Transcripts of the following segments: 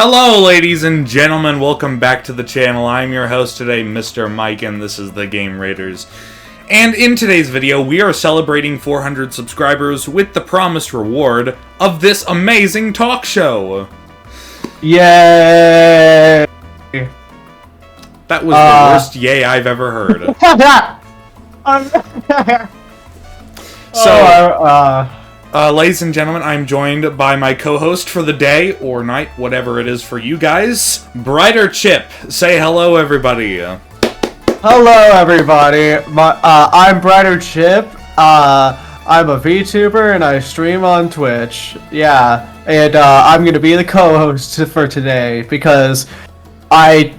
Hello, ladies and gentlemen. Welcome back to the channel. I'm your host today, Mr. Mike, and this is the Game Raiders. And in today's video, we are celebrating 400 subscribers with the promised reward of this amazing talk show. Yay! That was the worst yay I've ever heard. Ladies and gentlemen, I'm joined by my co-host for the day, or night, whatever it is for you guys, Brighter Chip. Say hello, everybody. Hello, everybody. I'm Brighter Chip. I'm a VTuber and I stream on Twitch. Yeah, and I'm gonna be the co-host for today because I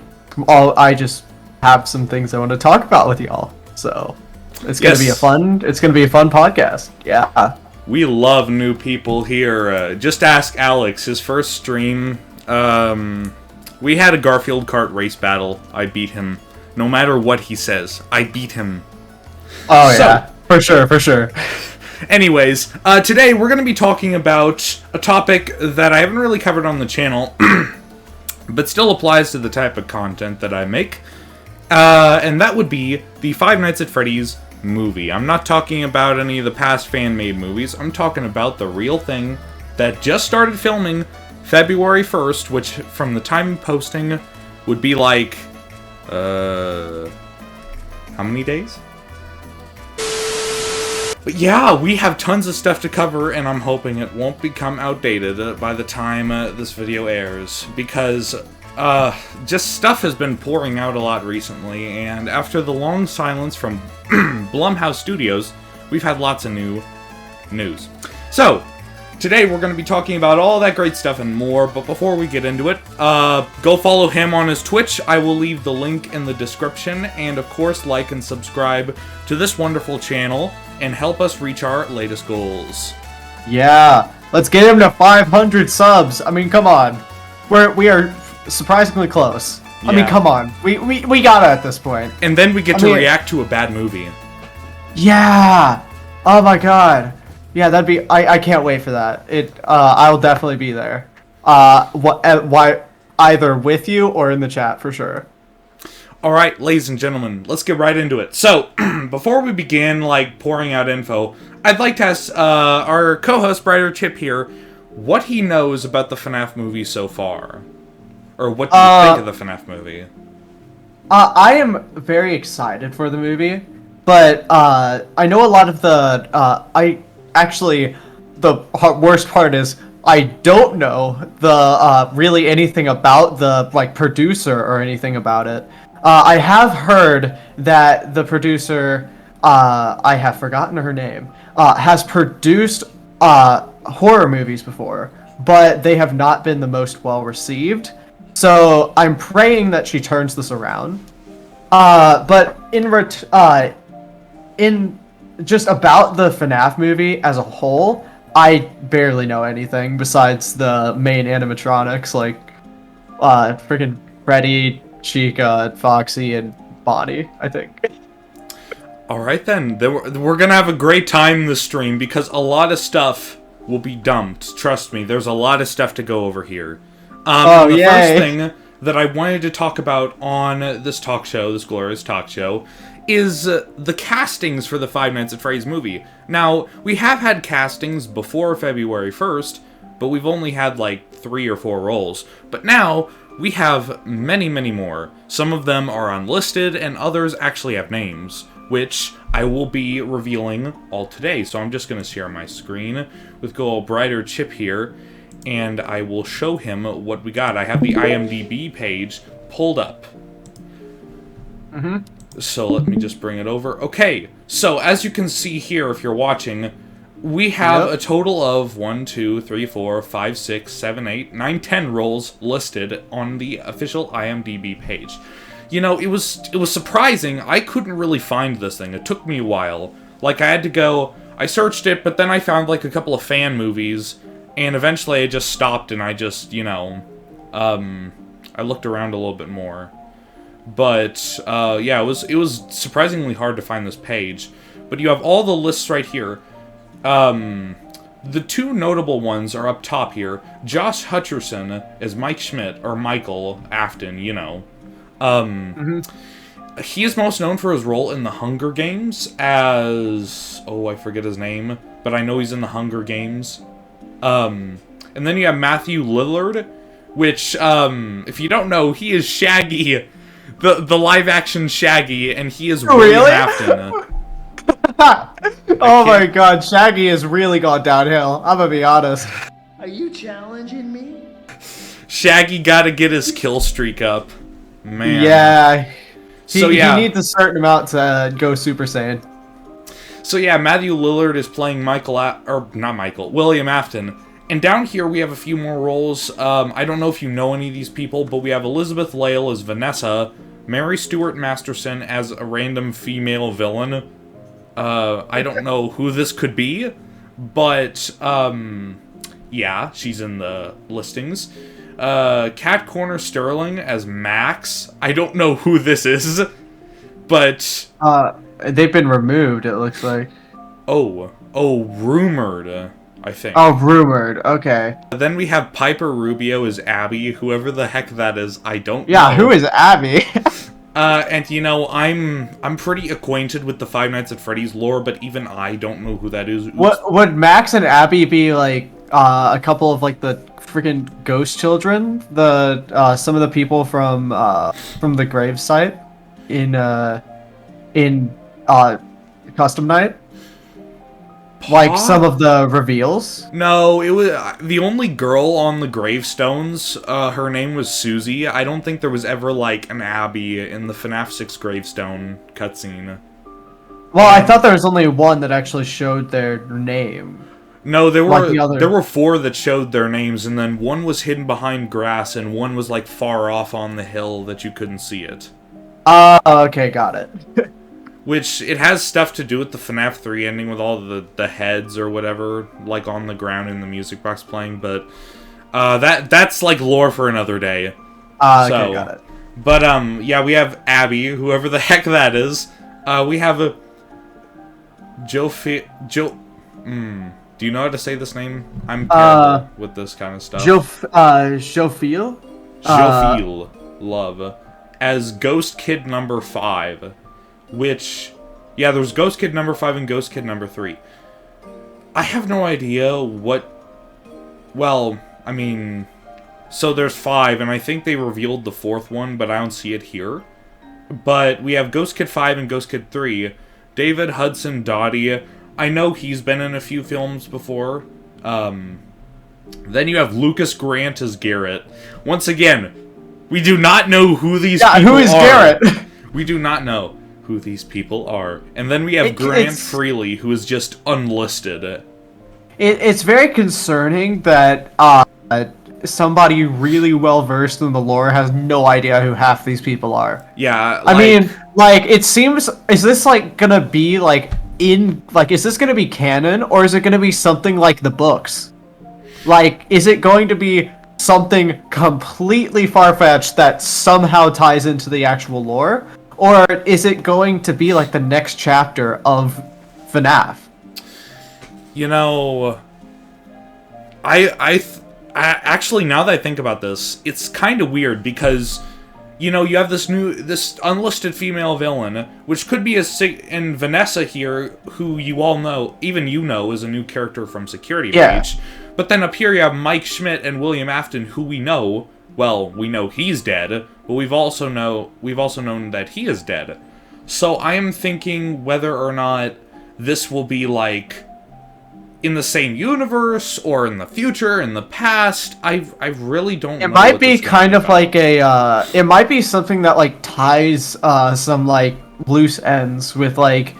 just have some things I want to talk about with y'all. So it's gonna be a fun podcast. Yeah. We love new people here. Just ask Alex. His first stream, we had a Garfield kart race battle. I beat him. No matter what he says, I beat him. Oh, yeah. For sure. Anyways, today we're going to be talking about a topic that I haven't really covered on the channel, but still applies to the type of content that I make, and that would be the Five Nights at Freddy's movie. I'm not talking about any of the past fan-made movies. I'm talking about the real thing that just started filming February 1st, which from the time of posting would be like, how many days? But yeah, we have tons of stuff to cover, and I'm hoping it won't become outdated by the time this video airs, because just stuff has been pouring out a lot recently, and after the long silence from Blumhouse Studios, we've had lots of new news. So, today we're going to be talking about all that great stuff and more, but before we get into it, go follow him on his Twitch. I will leave the link in the description, and of course, like and subscribe to this wonderful channel, and help us reach our latest goals. Yeah, let's get him to 500 subs. I mean, come on. We are surprisingly close. Yeah. I mean, come on. We got it at this point. And then we get to react to a bad movie. Yeah! Oh my god. Yeah, that'd be... I can't wait for that. I'll definitely be there. Either with you or in the chat, for sure. Alright, ladies and gentlemen, let's get right into it. So, before we begin, pouring out info, I'd like to ask our co-host, Brighter Chip here, what he knows about the FNAF movie so far. Or what do you think of the FNAF movie? I am very excited for the movie, but I know a lot of the... the worst part is I don't know really anything about the producer or anything about it. I have heard that the producer, I have forgotten her name, has produced horror movies before, but they have not been the most well received. So I'm praying that she turns this around. But in just about the FNAF movie as a whole, I barely know anything besides the main animatronics, freaking Freddy, Chica, Foxy, and Bonnie, I think. Alright then, we're gonna have a great time in the stream, because a lot of stuff will be dumped. Trust me, there's a lot of stuff to go over here. The first thing that I wanted to talk about on this talk show, this glorious talk show, is the castings for the Five Nights at Freddy's movie. Now, we have had castings before February 1st, but we've only had 3 or 4 roles. But now, we have many, many more. Some of them are unlisted, and others actually have names, which I will be revealing all today. So I'm just going to share my screen with good old Brighter Chip here, and I will show him what we got. I have the IMDb page pulled up. So let me just bring it over. Okay, so as you can see here, if you're watching, we have a total of 1, 2, 3, 4, 5, 6, 7, 8, 9, 10 roles listed on the official IMDb page. You know, it was surprising. I couldn't really find this thing. It took me a while. I had to go... I searched it, but then I found, a couple of fan movies, and eventually I just stopped and I just, I looked around a little bit more. But, yeah, it was surprisingly hard to find this page. But you have all the lists right here. the two notable ones are up top here. Josh Hutcherson as Mike Schmidt, or Michael Afton, you know. He is most known for his role in the Hunger Games as... Oh, I forget his name, but I know he's in the Hunger Games. And then you have Matthew Lillard, which, if you don't know, he is Shaggy, the live-action Shaggy, and he is William Afton. Oh my god, Shaggy has really gone downhill. I'm gonna be honest. Are you challenging me? Shaggy gotta get his kill streak up. Man. Yeah. He needs a certain amount to go Super Saiyan. So yeah, Matthew Lillard is playing William Afton. And down here we have a few more roles. I don't know if you know any of these people, but we have Elizabeth Lale as Vanessa, Mary Stuart Masterson as a random female villain. I don't know who this could be, but, yeah, she's in the listings. Cat Corner Sterling as Max. I don't know who this is, but... they've been removed, it looks like. Oh, rumored, I think. Oh, rumored, okay. Then we have Piper Rubio as Abby, whoever the heck that is, I don't know. Yeah, who is Abby? And you know, I'm pretty acquainted with the Five Nights at Freddy's lore, but even I don't know who that is. Oops. What would Max and Abby be like? A couple of like the freaking ghost children, the some of the people from the grave site in Custom Night. Like some of the reveals? No, it was the only girl on the gravestones. Her name was Susie. I don't think there was ever like an Abby in the FNAF 6 gravestone cutscene. Well, I thought there was only one that actually showed their name. No, there were 4 that showed their names, and then one was hidden behind grass, and one was like far off on the hill that you couldn't see it. Okay, got it. Which, it has stuff to do with the FNAF 3 ending with all the heads or whatever, like on the ground in the music box playing, but that's like lore for another day. Okay, got it. But, yeah, we have Abby, whoever the heck that is. We have a... Do you know how to say this name? I'm terrible with this kind of stuff. Jofiel? Jofiel, love. As Ghost Kid number 5. Which, yeah, there was Ghost Kid number 5 and Ghost Kid number 3. I have no idea what... Well, I mean... So there's 5, and I think they revealed the 4th one, but I don't see it here. But we have Ghost Kid 5 and Ghost Kid 3. David Hudson Dottie. I know he's been in a few films before. Then you have Lucas Grant as Garrett. Once again, we do not know who these people are. Yeah, who is Garrett? We do not know who these people are. And then we have Grant Freely, who is just unlisted. It's very concerning that somebody really well versed in the lore has no idea who half these people are. Yeah, I mean, like, it seems... Is this, like, gonna be, like... is this gonna be canon, or is it gonna be something like the books? Like, is it going to be something completely far-fetched that somehow ties into the actual lore? Or is it going to be like the next chapter of FNAF? You know, I actually, now that I think about this, it's kind of weird because, you know, you have this unlisted female villain, which could be and Vanessa here, who you all know, even you know, is a new character from Security Page. But then up here you have Mike Schmidt and William Afton, who we know, well, we know he's dead, but we've also known that he is dead. So I am thinking whether or not this will be like in the same universe or in the future, in the past. I really don't know. It might be kind of like a it might be something that like ties some like loose ends with like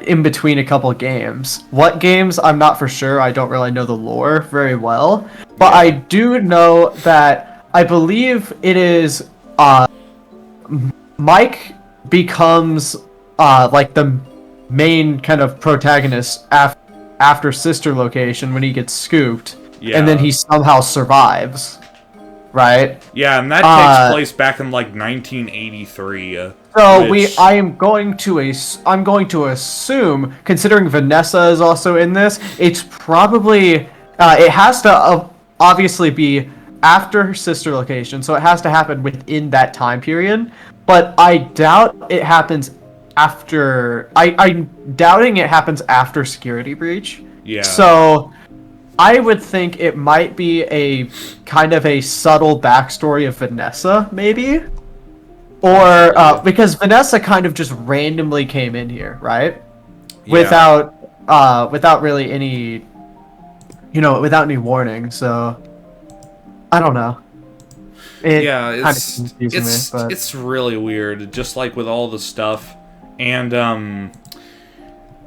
in between a couple games. What games? I'm not for sure. I don't really know the lore very well, but I do know that I believe it is Mike becomes like the main kind of protagonist after Sister Location when he gets scooped, and then he somehow survives. right? Yeah, and that takes place back in like 1983. So I'm going to assume, considering Vanessa is also in this, it's probably it has to obviously be after Sister Location, so it has to happen within that time period. But I doubt it happens after. I'm doubting it happens after Security Breach. Yeah. So I would think it might be a kind of a subtle backstory of Vanessa, maybe. Or because Vanessa kind of just randomly came in here, right? Yeah. Without really any, without any warning. So I don't know. It's really weird, just like with all the stuff. And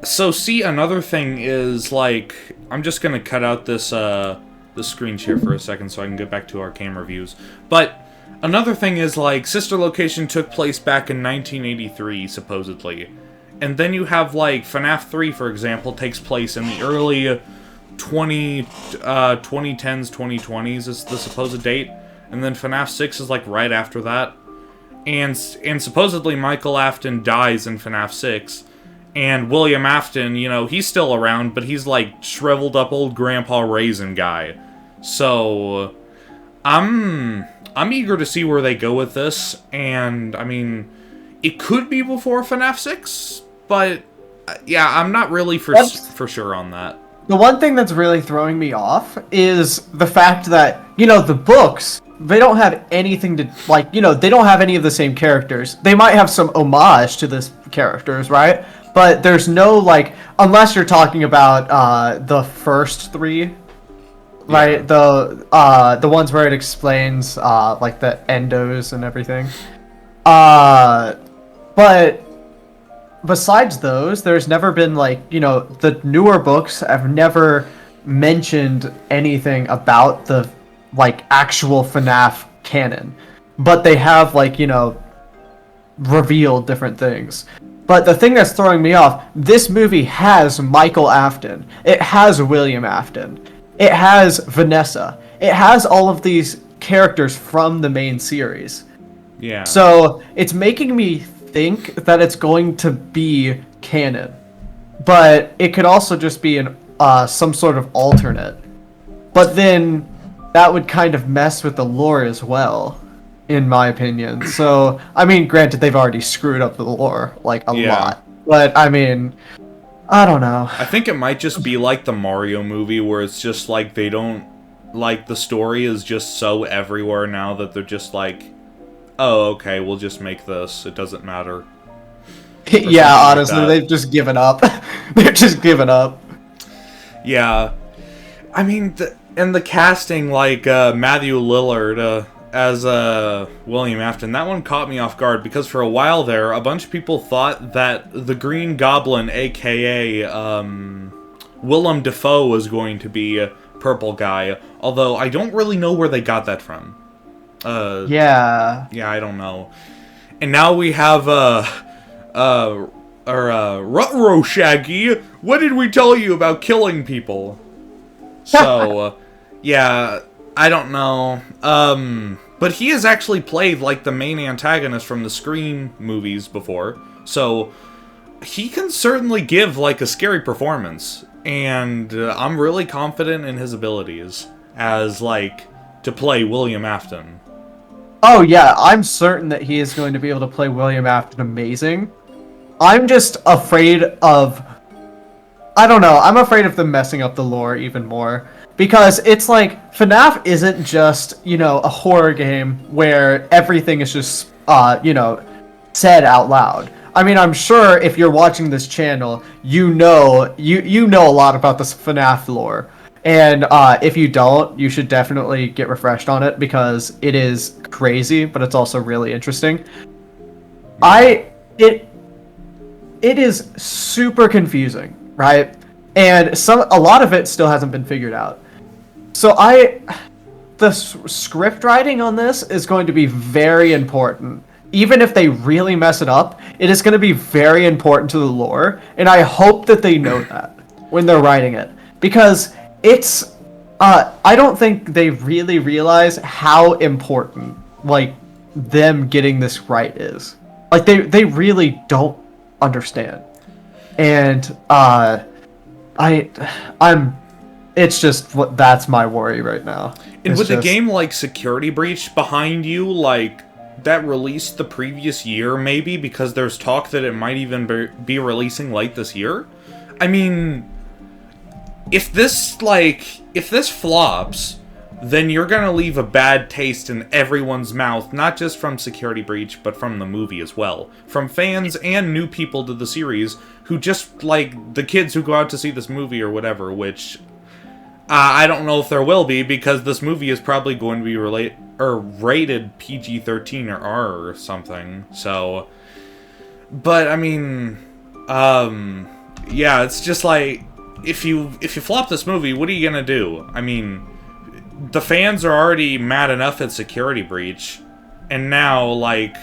so see, another thing is like, I'm just gonna cut out this screen share for a second so I can get back to our camera views. But another thing is, like, Sister Location took place back in 1983, supposedly. And then you have, like, FNAF 3, for example, takes place in the early 2010s, 2020s is the supposed date. And then FNAF 6 is, like, right after that. And supposedly Michael Afton dies in FNAF 6. And William Afton, he's still around, but he's, like, shriveled up old Grandpa Raisin guy. So I'm eager to see where they go with this, and, I mean, it could be before FNAF 6, but, yeah, I'm not really for sure on that. The one thing that's really throwing me off is the fact that, the books, they don't have anything to, like, they don't have any of the same characters. They might have some homage to this characters, right? But there's no, like, unless you're talking about the first three, right? The ones where it explains like the endos and everything. But besides those, there's never been like, the newer books have never mentioned anything about the like actual FNAF canon. But they have like, revealed different things. But the thing that's throwing me off, this movie has Michael Afton. It has William Afton. It has Vanessa. It has all of these characters from the main series. Yeah. So it's making me think that it's going to be canon. But it could also just be some sort of alternate. But then that would kind of mess with the lore as well, in my opinion. So, I mean, granted, they've already screwed up the lore, like, a lot. But, I mean, I don't know. I think it might just be like the Mario movie, where it's just like they don't... Like, the story is just so everywhere now that they're just like, oh, okay, we'll just make this. It doesn't matter. Yeah, honestly, they've just given up. They've just given up. Yeah. I mean, and the casting, like, Matthew Lillard, as William Afton, that one caught me off guard, because for a while there, a bunch of people thought that the Green Goblin, aka Willem Dafoe, was going to be a Purple Guy, although I don't really know where they got that from. Yeah, I don't know. And now we have Ruh-roh, Shaggy, what did we tell you about killing people? So, yeah, I don't know. But he has actually played, like, the main antagonist from the Scream movies before. So, he can certainly give, like, a scary performance. And I'm really confident in his abilities as, like, to play William Afton. Oh, yeah, I'm certain that he is going to be able to play William Afton amazing. I'm just afraid of... I don't know, I'm afraid of them messing up the lore even more. Because it's like, FNAF isn't just, a horror game where everything is just, said out loud. I mean, I'm sure if you're watching this channel, you know a lot about this FNAF lore. And if you don't, you should definitely get refreshed on it, because it is crazy, but it's also really interesting. It is super confusing, right? And a lot of it still hasn't been figured out. So the script writing on this is going to be very important. Even if they really mess it up, it is going to be very important to the lore, and I hope that they know that when they're writing it. Because it's I don't think they really realize how important, like, them getting this right is. Like, they really don't understand. And, it's just, that's my worry right now. And with a game like Security Breach behind you, like, that released the previous year, maybe, because there's talk that it might even be releasing late this year. I mean, if this flops, then you're gonna leave a bad taste in everyone's mouth, not just from Security Breach, but from the movie as well. From fans and new people to the series, who just, like, the kids who go out to see this movie or whatever, which I don't know if there will be, because this movie is probably going to be rated PG-13 or R or something, so... But, I mean... yeah, it's just like... If you flop this movie, what are you gonna do? I mean... The fans are already mad enough at Security Breach, and now, like...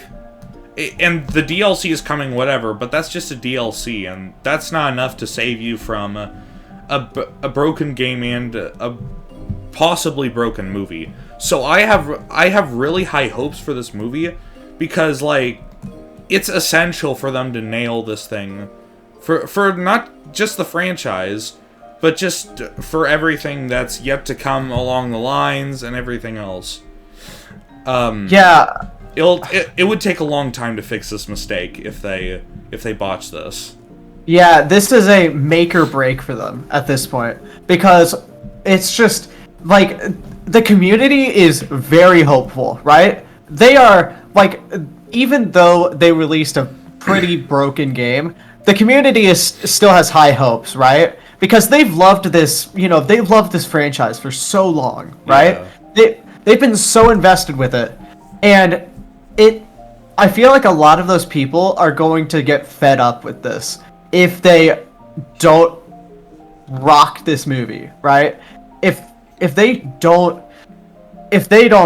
And the DLC is coming, whatever, but that's just a DLC, and that's not enough to save you from... a broken game and a possibly broken movie. So I have really high hopes for this movie, because, like, it's essential for them to nail this thing. For not just the franchise, but just for everything that's yet to come along the lines and everything else. Yeah. It would take a long time to fix this mistake if they botch this. Yeah, this is a make or break for them at this point, because it's just, like, the community is very hopeful, right? They are, like, even though they released a pretty broken game, the community still has high hopes, right? Because they've loved this, they've loved this franchise for so long, right? Yeah. They've been so invested with it, and I feel like a lot of those people are going to get fed up with this if they don't rock this movie, right? If they don't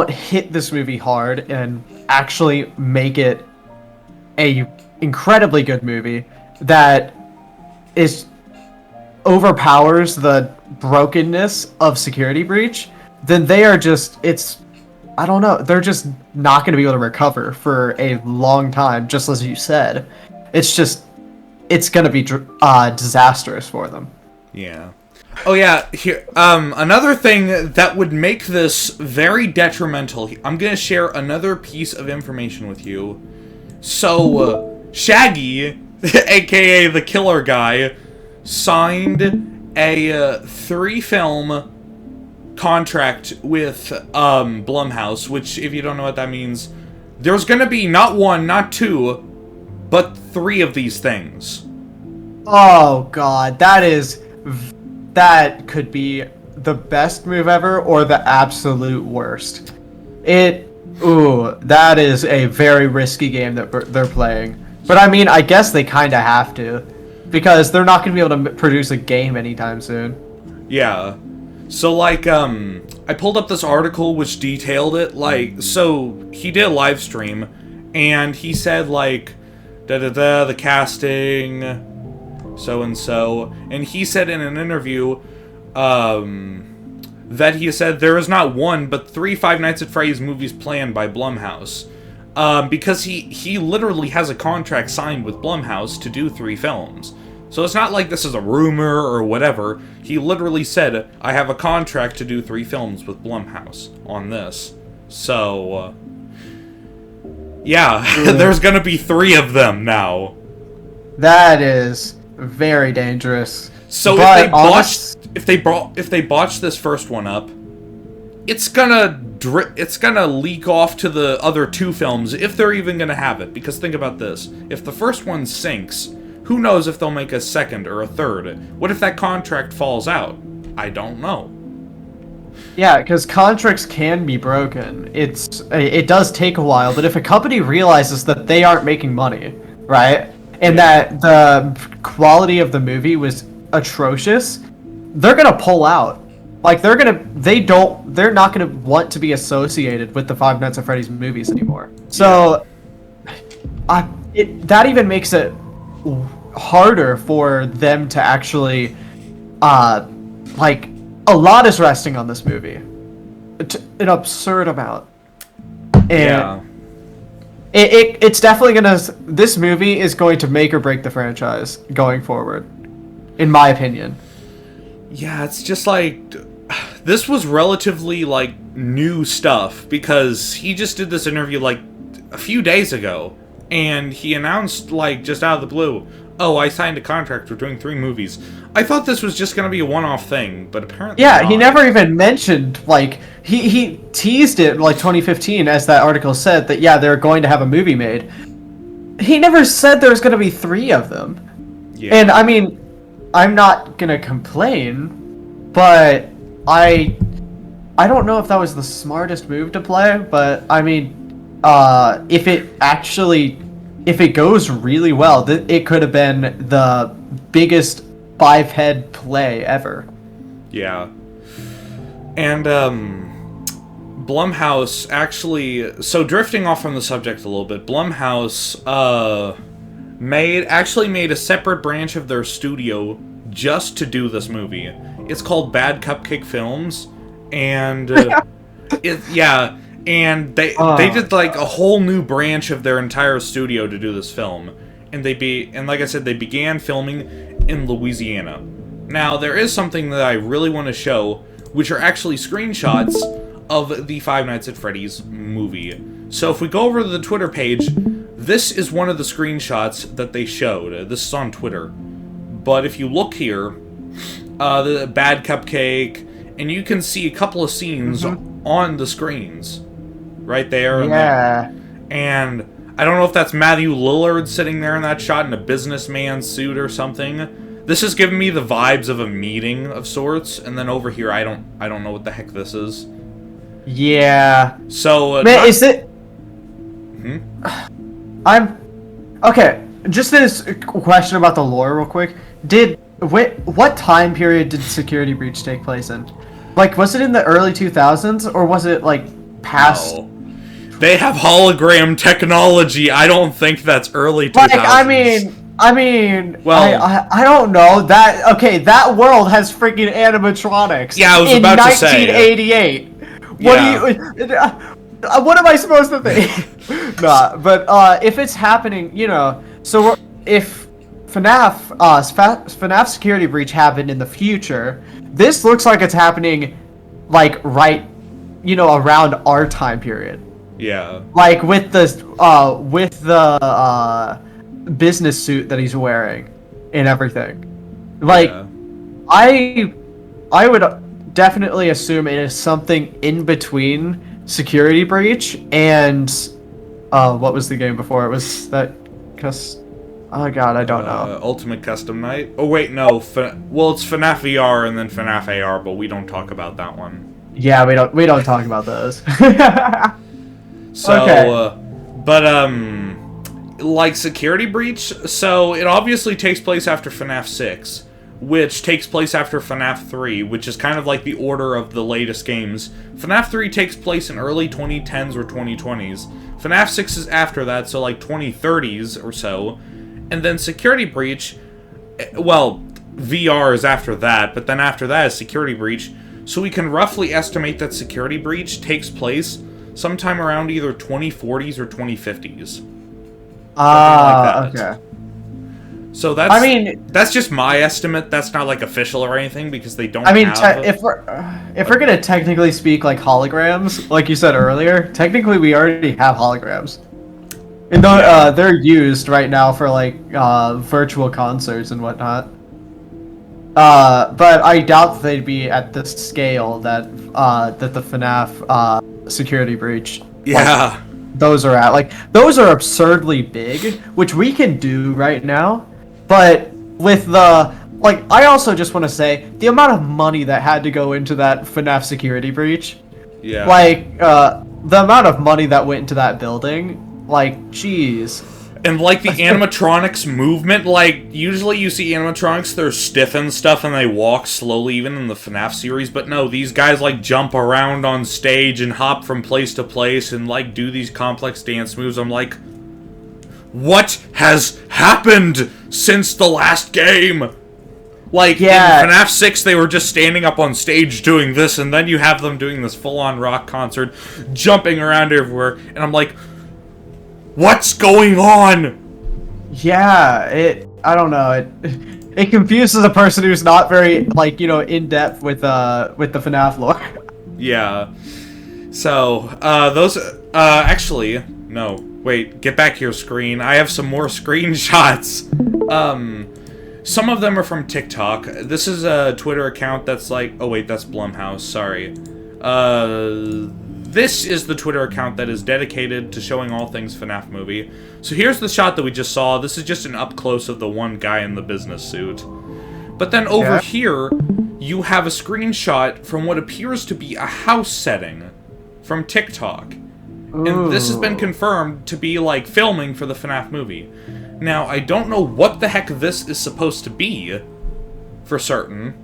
hit this movie hard and actually make it a incredibly good movie that overpowers the brokenness of Security Breach, then they are just, I don't know, they're just not going to be able to recover for a long time, just as you said. It's going to be disastrous for them. Yeah. Oh yeah, here, another thing that would make this very detrimental, I'm going to share another piece of information with you. So, Shaggy, aka the killer guy, signed a 3-film contract with Blumhouse, which, if you don't know what that means, there's gonna be not 1, not 2, but 3 of these things. Oh god, that could be the best move ever or the absolute worst. That is a very risky game that they're playing. But I mean, I guess they kind of have to, because they're not going to be able to produce a game anytime soon. Yeah. So, like, I pulled up this article which detailed it. Like, so he did a live stream, and he said, like, the casting, so-and-so. And he said in an interview, that he said there is not 1, but 3 Five Nights at Freddy's movies planned by Blumhouse. Because he literally has a contract signed with Blumhouse to do 3 films. So it's not like this is a rumor or whatever. He literally said, I have a contract to do 3 films with Blumhouse on this. So, yeah, there's gonna be 3 of them now. That is very dangerous. So if they botch this first one up, it's gonna leak off to the other 2 films, if they're even gonna have it. Because think about this: if the first one sinks, who knows if they'll make a second or a third? What if that contract falls out? I don't know. Yeah, because contracts can be broken. It does take a while, but if a company realizes that they aren't making money, right, and that the quality of the movie was atrocious, they're gonna pull out. Like, they're not gonna want to be associated with the Five Nights at Freddy's movies anymore. So, that even makes it harder for them to actually, a lot is resting on this movie. An absurd amount. And it's definitely gonna. This movie is going to make or break the franchise going forward, in my opinion. Yeah, it's just like this was relatively like new stuff because he just did this interview like a few days ago, and he announced like just out of the blue, "Oh, I signed a contract. We're doing 3 movies." I thought this was just gonna be a one-off thing, but apparently yeah, not. he never even mentioned like he teased it like 2015 as that article said that they're going to have a movie made. He never said there's going to be 3 of them. Yeah. And I mean, I'm not gonna complain, but I don't know if that was the smartest move to play. But I mean, if it goes really well, it could have been the biggest 5-head play ever. Yeah. And Blumhouse actually, so drifting off from the subject a little bit, Blumhouse made a separate branch of their studio just to do this movie. It's called Bad Cupcake Films, and and they did like a whole new branch of their entire studio to do this film. And like I said, they began filming in Louisiana. Now, there is something that I really want to show, which are actually screenshots of the Five Nights at Freddy's movie. So if we go over to the Twitter page, this is one of the screenshots that they showed. This is on Twitter. But if you look here, the Bad Cupcake, and you can see a couple of scenes on the screens. Right there. Yeah. And I don't know if that's Matthew Lillard sitting there in that shot in a businessman suit or something. This is giving me the vibes of a meeting of sorts, and then over here I don't know what the heck this is. Yeah. So man, is it? Okay. Just this question about the lore, real quick. What time period did Security Breach take place in? Like, was it in the early 2000s, or was it like past? No. They have hologram technology. I don't think that's early 2000s. Like, I mean, well, I don't know that. Okay, that world has freaking animatronics. Yeah, I was about to say. In 1988. What am I supposed to think? Nah, but if it's happening, so if FNAF Security Breach happened in the future, this looks like it's happening, like right, around our time period. Yeah. Like with the business suit that he's wearing and everything. Like, yeah. I would definitely assume it is something in between Security Breach and what was the game before? It was that oh god, I don't know. Ultimate Custom Night? Oh wait, no. Well, it's FNAF VR and then FNAF AR, but we don't talk about that one. Yeah, we don't talk about those. So, okay. Like Security Breach, so it obviously takes place after FNAF 6, which takes place after FNAF 3, which is kind of like the order of the latest games. FNAF 3 takes place in early 2010s or 2020s. FNAF 6 is after that, so like 2030s or so. And then Security Breach, well, VR is after that, but then after that is Security Breach. So we can roughly estimate that Security Breach takes place sometime around either 2040s or 2050s. Okay. So that's just my estimate. That's not like official or anything because they don't. If we're gonna technically speak like holograms, like you said earlier, technically we already have holograms, and they're used right now for like virtual concerts and whatnot. But I doubt that they'd be at the scale that the FNAF Security Breach. Yeah. Like, those are at. Like, those are absurdly big, which we can do right now. But with the, like, I also just want to say, the amount of money that had to go into that FNAF Security Breach. Yeah. Like, the amount of money that went into that building, like, jeez. And, like, the animatronics movement, like, usually you see animatronics, they're stiff and stuff, and they walk slowly, even in the FNAF series, but no, these guys, like, jump around on stage and hop from place to place and, like, do these complex dance moves. I'm like, what has happened since the last game? Like, Yeah. in FNAF 6, they were just standing up on stage doing this, and then you have them doing this full-on rock concert, jumping around everywhere, and I'm like, what's going on? Yeah, I don't know. It confuses a person who's not very, like, in depth with the FNAF lore. Yeah. So, actually, no, wait, get back here, screen. I have some more screenshots. Some of them are from TikTok. This is a Twitter account that's like, oh wait, that's Blumhouse, sorry. This is the Twitter account that is dedicated to showing all things FNAF movie. So here's the shot that we just saw. This is just an up-close of the one guy in the business suit. But then over here, you have a screenshot from what appears to be a house setting from TikTok. Ooh. And this has been confirmed to be, like, filming for the FNAF movie. Now, I don't know what the heck this is supposed to be, for certain,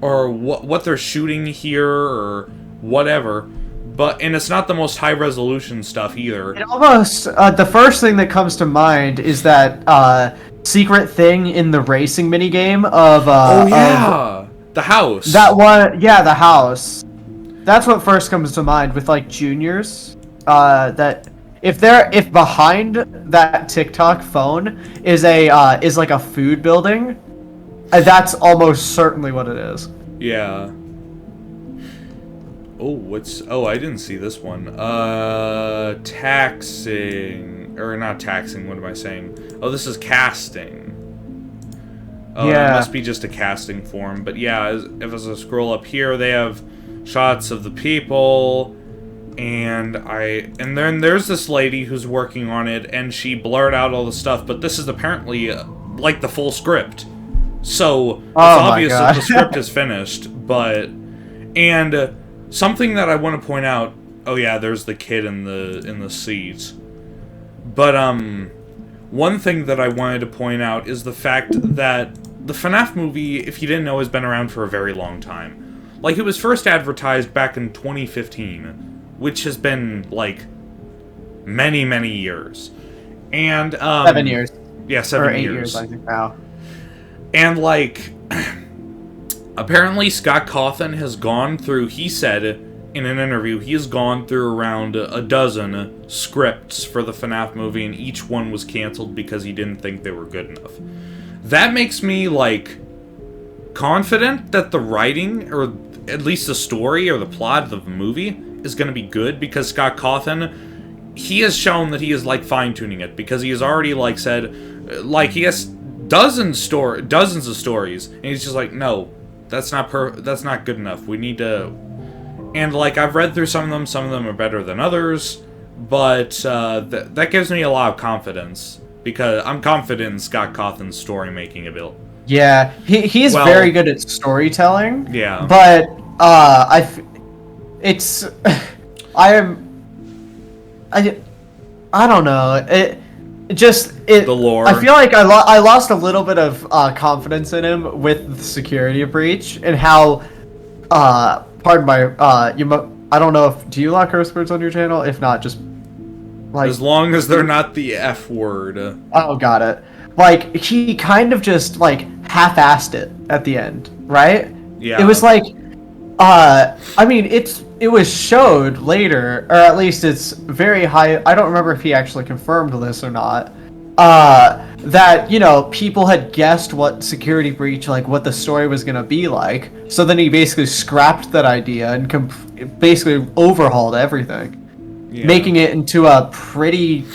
or what they're shooting here, or whatever, and it's not the most high-resolution stuff, either. It almost, the first thing that comes to mind is that, secret thing in the racing minigame of, oh, yeah! The house! That one, yeah, the house. That's what first comes to mind with, like, juniors, that... If behind that TikTok phone is like a food building, that's almost certainly what it is. Yeah. Oh, I didn't see this one. Taxing, or not taxing, what am I saying? Oh, this is casting. Oh, yeah. It must be just a casting form, but yeah, if I scroll up here, they have shots of the people. And then there's this lady who's working on it, and she blurred out all the stuff, but this is apparently, like, the full script. So, it's obvious that the script is finished, and something that I want to point out, oh yeah, there's the kid in the seat. But, one thing that I wanted to point out is the fact that the FNAF movie, if you didn't know, has been around for a very long time. Like, it was first advertised back in 2015. Which has been, like, many, many years. And, 7 years. Yeah, 7 or 8 years. years, I think, now. And, like, apparently Scott Cawthon has gone through, he said in an interview, he has gone through around a dozen scripts for the FNAF movie, and each one was canceled because he didn't think they were good enough. That makes me, like, confident that the writing, or at least the story or the plot of the movie, is going to be good, because Scott Cawthon, he has shown that he is, like, fine-tuning it, because he has already, like, said, like, he has dozens of stories, and he's just like, no, that's not good enough, we need to, and, like, I've read through some of them are better than others, but, that gives me a lot of confidence, because I'm confident in Scott Cawthon's story-making ability. Yeah, he's very good at storytelling. Yeah. But, I don't know. The lore. I feel like I lost a little bit of confidence in him with the security breach and how. Pardon my. I don't know if do you lock curse words on your channel? If not, just like as long as they're not the F word. Oh, got it. Like he kind of just like half-assed it at the end, right? Yeah. It was like. I mean, it was showed later, or at least it's very high. I don't remember if he actually confirmed this or not. That people had guessed what security breach, like what the story was gonna be like. So then he basically scrapped that idea and basically overhauled everything, making it into a pretty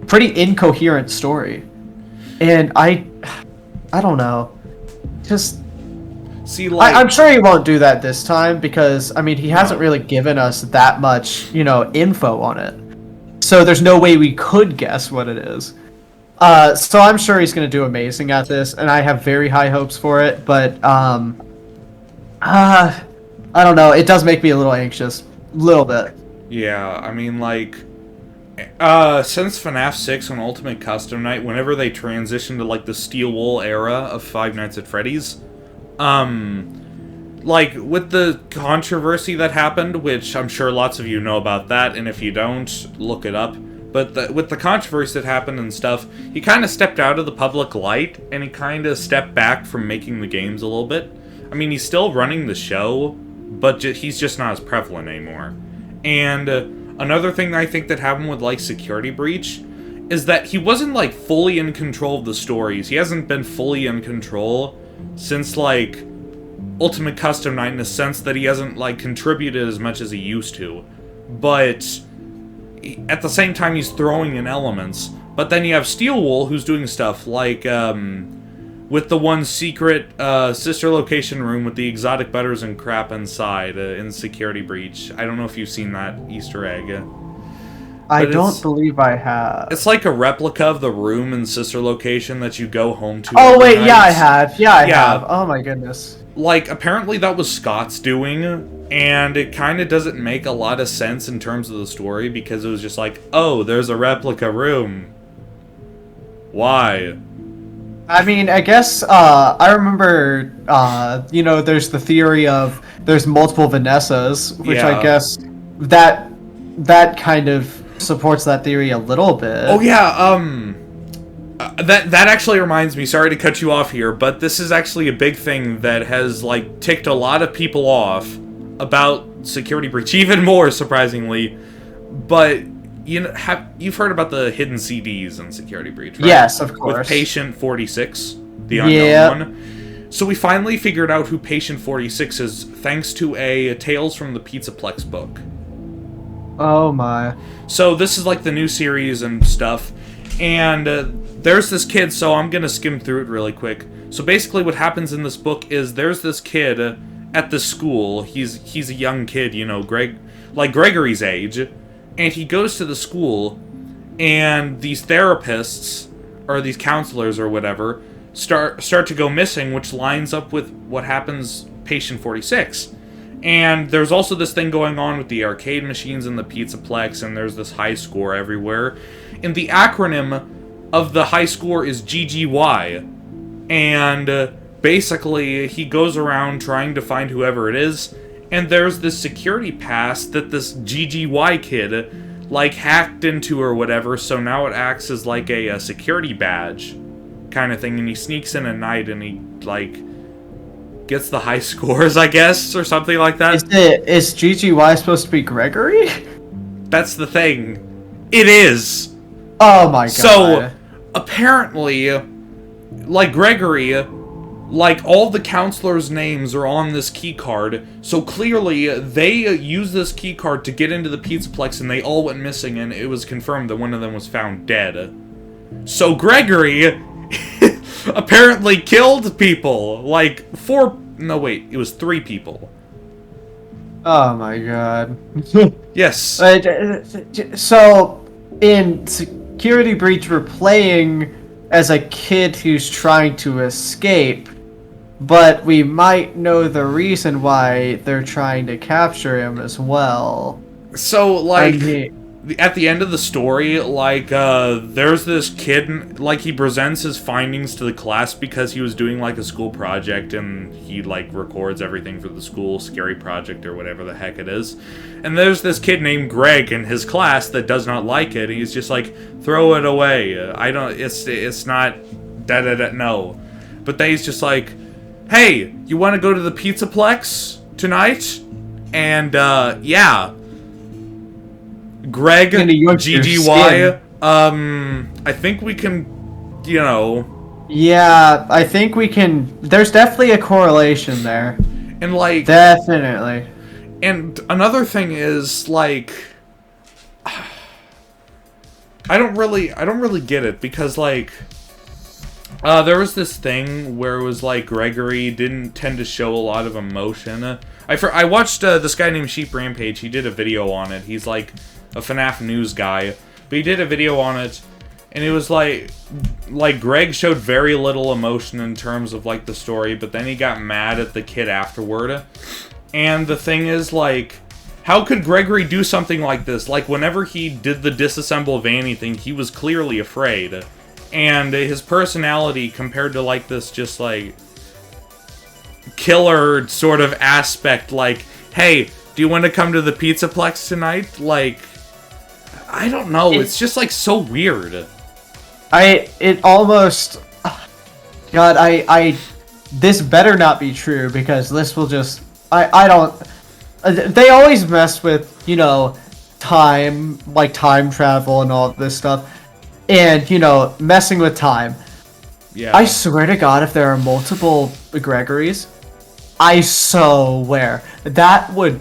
pretty incoherent story. And I don't know, just. See, like, I'm sure he won't do that this time because, I mean, he hasn't really given us that much, info on it. So there's no way we could guess what it is. So I'm sure he's going to do amazing at this, and I have very high hopes for it, but, I don't know, it does make me a little anxious. A little bit. Yeah, I mean, like, since FNAF 6 on Ultimate Custom Night, whenever they transitioned to, like, the Steel Wool era of Five Nights at Freddy's, like, with the controversy that happened, which I'm sure lots of you know about that, and if you don't, look it up, But with the controversy that happened and stuff, he kind of stepped out of the public light, and he kind of stepped back from making the games a little bit. I mean, he's still running the show, but he's just not as prevalent anymore. And another thing I think that happened with, like, Security Breach is that he wasn't, like, fully in control of the stories. He hasn't been fully in control since, like, Ultimate Custom Night, in the sense that he hasn't, like, contributed as much as he used to. But at the same time, he's throwing in elements. But then you have Steel Wool, who's doing stuff like, with the one secret sister location room with the exotic butters and crap inside in Security Breach. I don't know if you've seen that Easter egg. I don't believe I have. It's like a replica of the room in sister location that you go home to. Oh wait, yeah, I have. Yeah, I have. Oh my goodness. Like, apparently that was Scott's doing, and it kind of doesn't make a lot of sense in terms of the story, because it was just like, oh, there's a replica room. Why? I mean, I guess, I remember, you know, there's the theory of there's multiple Vanessas, which I guess that kind of supports that theory a little bit. Oh yeah, that actually reminds me, sorry to cut you off here, but this is actually a big thing that has, like, ticked a lot of people off about Security Breach, even more surprisingly. But you know, you've heard about the hidden CDs in Security Breach, right? Yes, of course. With Patient 46, the unknown one. So we finally figured out who Patient 46 is, thanks to a Tales from the Pizzaplex book. Oh my. So this is like the new series and stuff, and there's this kid, so I'm gonna skim through it really quick. So basically what happens in this book is there's this kid at the school. He's a young kid, you know, Gregory's age, and he goes to the school, and these therapists, or these counselors or whatever, start to go missing, which lines up with what happens Patient 46. And there's also this thing going on with the arcade machines and the Pizzaplex, and there's this high score everywhere. And the acronym of the high score is GGY. And basically, he goes around trying to find whoever it is, and there's this security pass that this GGY kid, like, hacked into or whatever, so now it acts as, like, a security badge kind of thing, and he sneaks in at night, and he, like, gets the high scores, I guess, or something like that. Is GGY supposed to be Gregory? That's the thing. It is. Oh my god. So, apparently, like Gregory, like, all the counselors' names are on this key card, so clearly they used this key card to get into the Pizzaplex, and they all went missing, and it was confirmed that one of them was found dead. So Gregory apparently killed people. Like, it was 3 people. Oh my god. Yes. So, in Security Breach, we're playing as a kid who's trying to escape, but we might know the reason why they're trying to capture him as well. So, like, at the end of the story, like, there's this kid, like, he presents his findings to the class because he was doing, like, a school project, and he, like, records everything for the school scary project or whatever the heck it is. And there's this kid named Greg in his class that does not like it. He's just like, throw it away. It's not, no. But then he's just like, hey, you want to go to the Pizzaplex tonight? And, yeah. Greg, GGY, I think we can, you know... Yeah, I think we can... There's definitely a correlation there. And, like... Definitely. And another thing is, like... I don't really get it, because, like... there was this thing where it was, like, Gregory didn't tend to show a lot of emotion. I watched this guy named Sheep Rampage. He did a video on it. He's, like, a FNAF news guy, but he did a video on it, and it was like Greg showed very little emotion in terms of, like, the story, but then he got mad at the kid afterward. And the thing is, like, how could Gregory do something like this? Like, whenever he did the disassemble Vanny thing, he was clearly afraid, and his personality compared to, like, this just, like, killer sort of aspect, like, hey, do you want to come to the Pizzaplex tonight? Like, I don't know. It's just like so weird. It almost, God, this better not be true because this will just, I don't, they always mess with, you know, time, like time travel and all this stuff, and, you know, messing with time. Yeah. I swear to God, if there are multiple Gregorys, I swear that would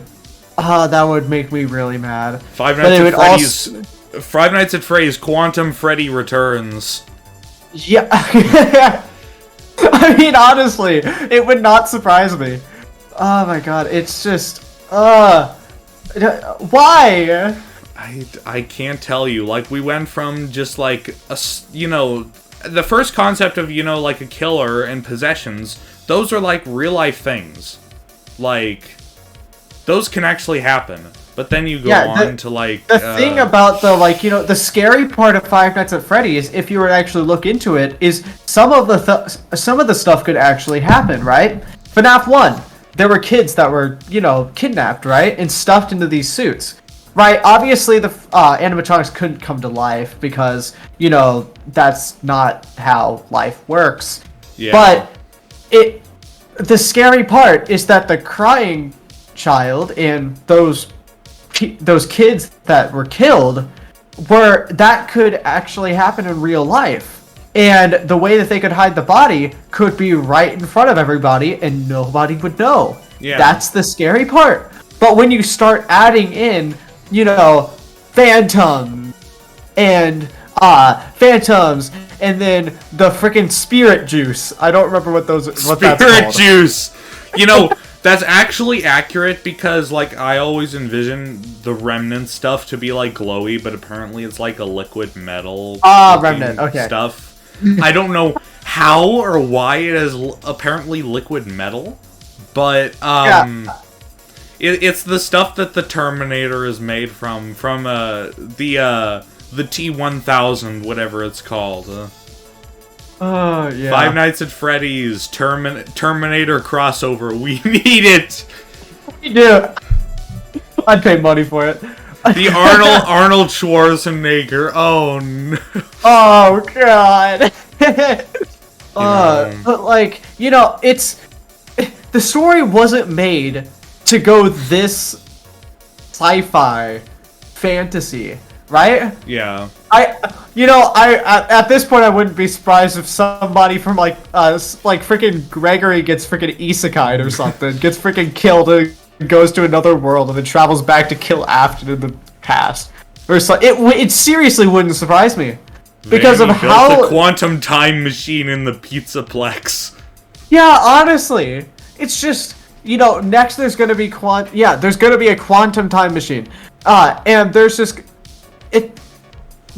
make me really mad. Five Nights at Freddy's Quantum Freddy Returns. Yeah. I mean, honestly, it would not surprise me. Oh my God, it's just, why? I can't tell you. Like, we went from just like you know, the first concept of, you know, like a killer and possessions. Those are like real life things. Like, those can actually happen. But then you go on to like the thing about the, like, you know, the scary part of Five Nights at Freddy's, if you were to actually look into it, is some of the stuff could actually happen, right? FNAF 1, there were kids that were, you know, kidnapped, right, and stuffed into these suits, right? Obviously, the animatronics couldn't come to life because, you know, that's not how life works. Yeah. But the scary part is that the crying child and those kids that were killed that could actually happen in real life, and the way that they could hide the body could be right in front of everybody and nobody would know. Yeah. That's the scary part. But when you start adding in, you know, phantoms and then the freaking spirit juice. I don't remember what that's called. Spirit juice. You know, that's actually accurate because, like, I always envision the remnant stuff to be, like, glowy, but apparently it's, like, a liquid metal remnant, okay. stuff. I don't know how or why it is apparently liquid metal, but, it's the stuff that the Terminator is made from the T-1000, whatever it's called. Oh, yeah. Five Nights at Freddy's Terminator crossover. We need it. We do. I'd pay money for it. The Arnold Schwarzenegger. Oh no. Oh God. But like, you know, the story wasn't made to go this sci-fi fantasy, right? Yeah. At this point, I wouldn't be surprised if somebody from like freaking Gregory gets freaking isekai'd or something, gets freaking killed and goes to another world and then travels back to kill Afton in the past. Or so, it seriously wouldn't surprise me because of how the quantum time machine in the Pizzaplex. Yeah, honestly, it's just, you know, next there's gonna be there's gonna be a quantum time machine, and there's just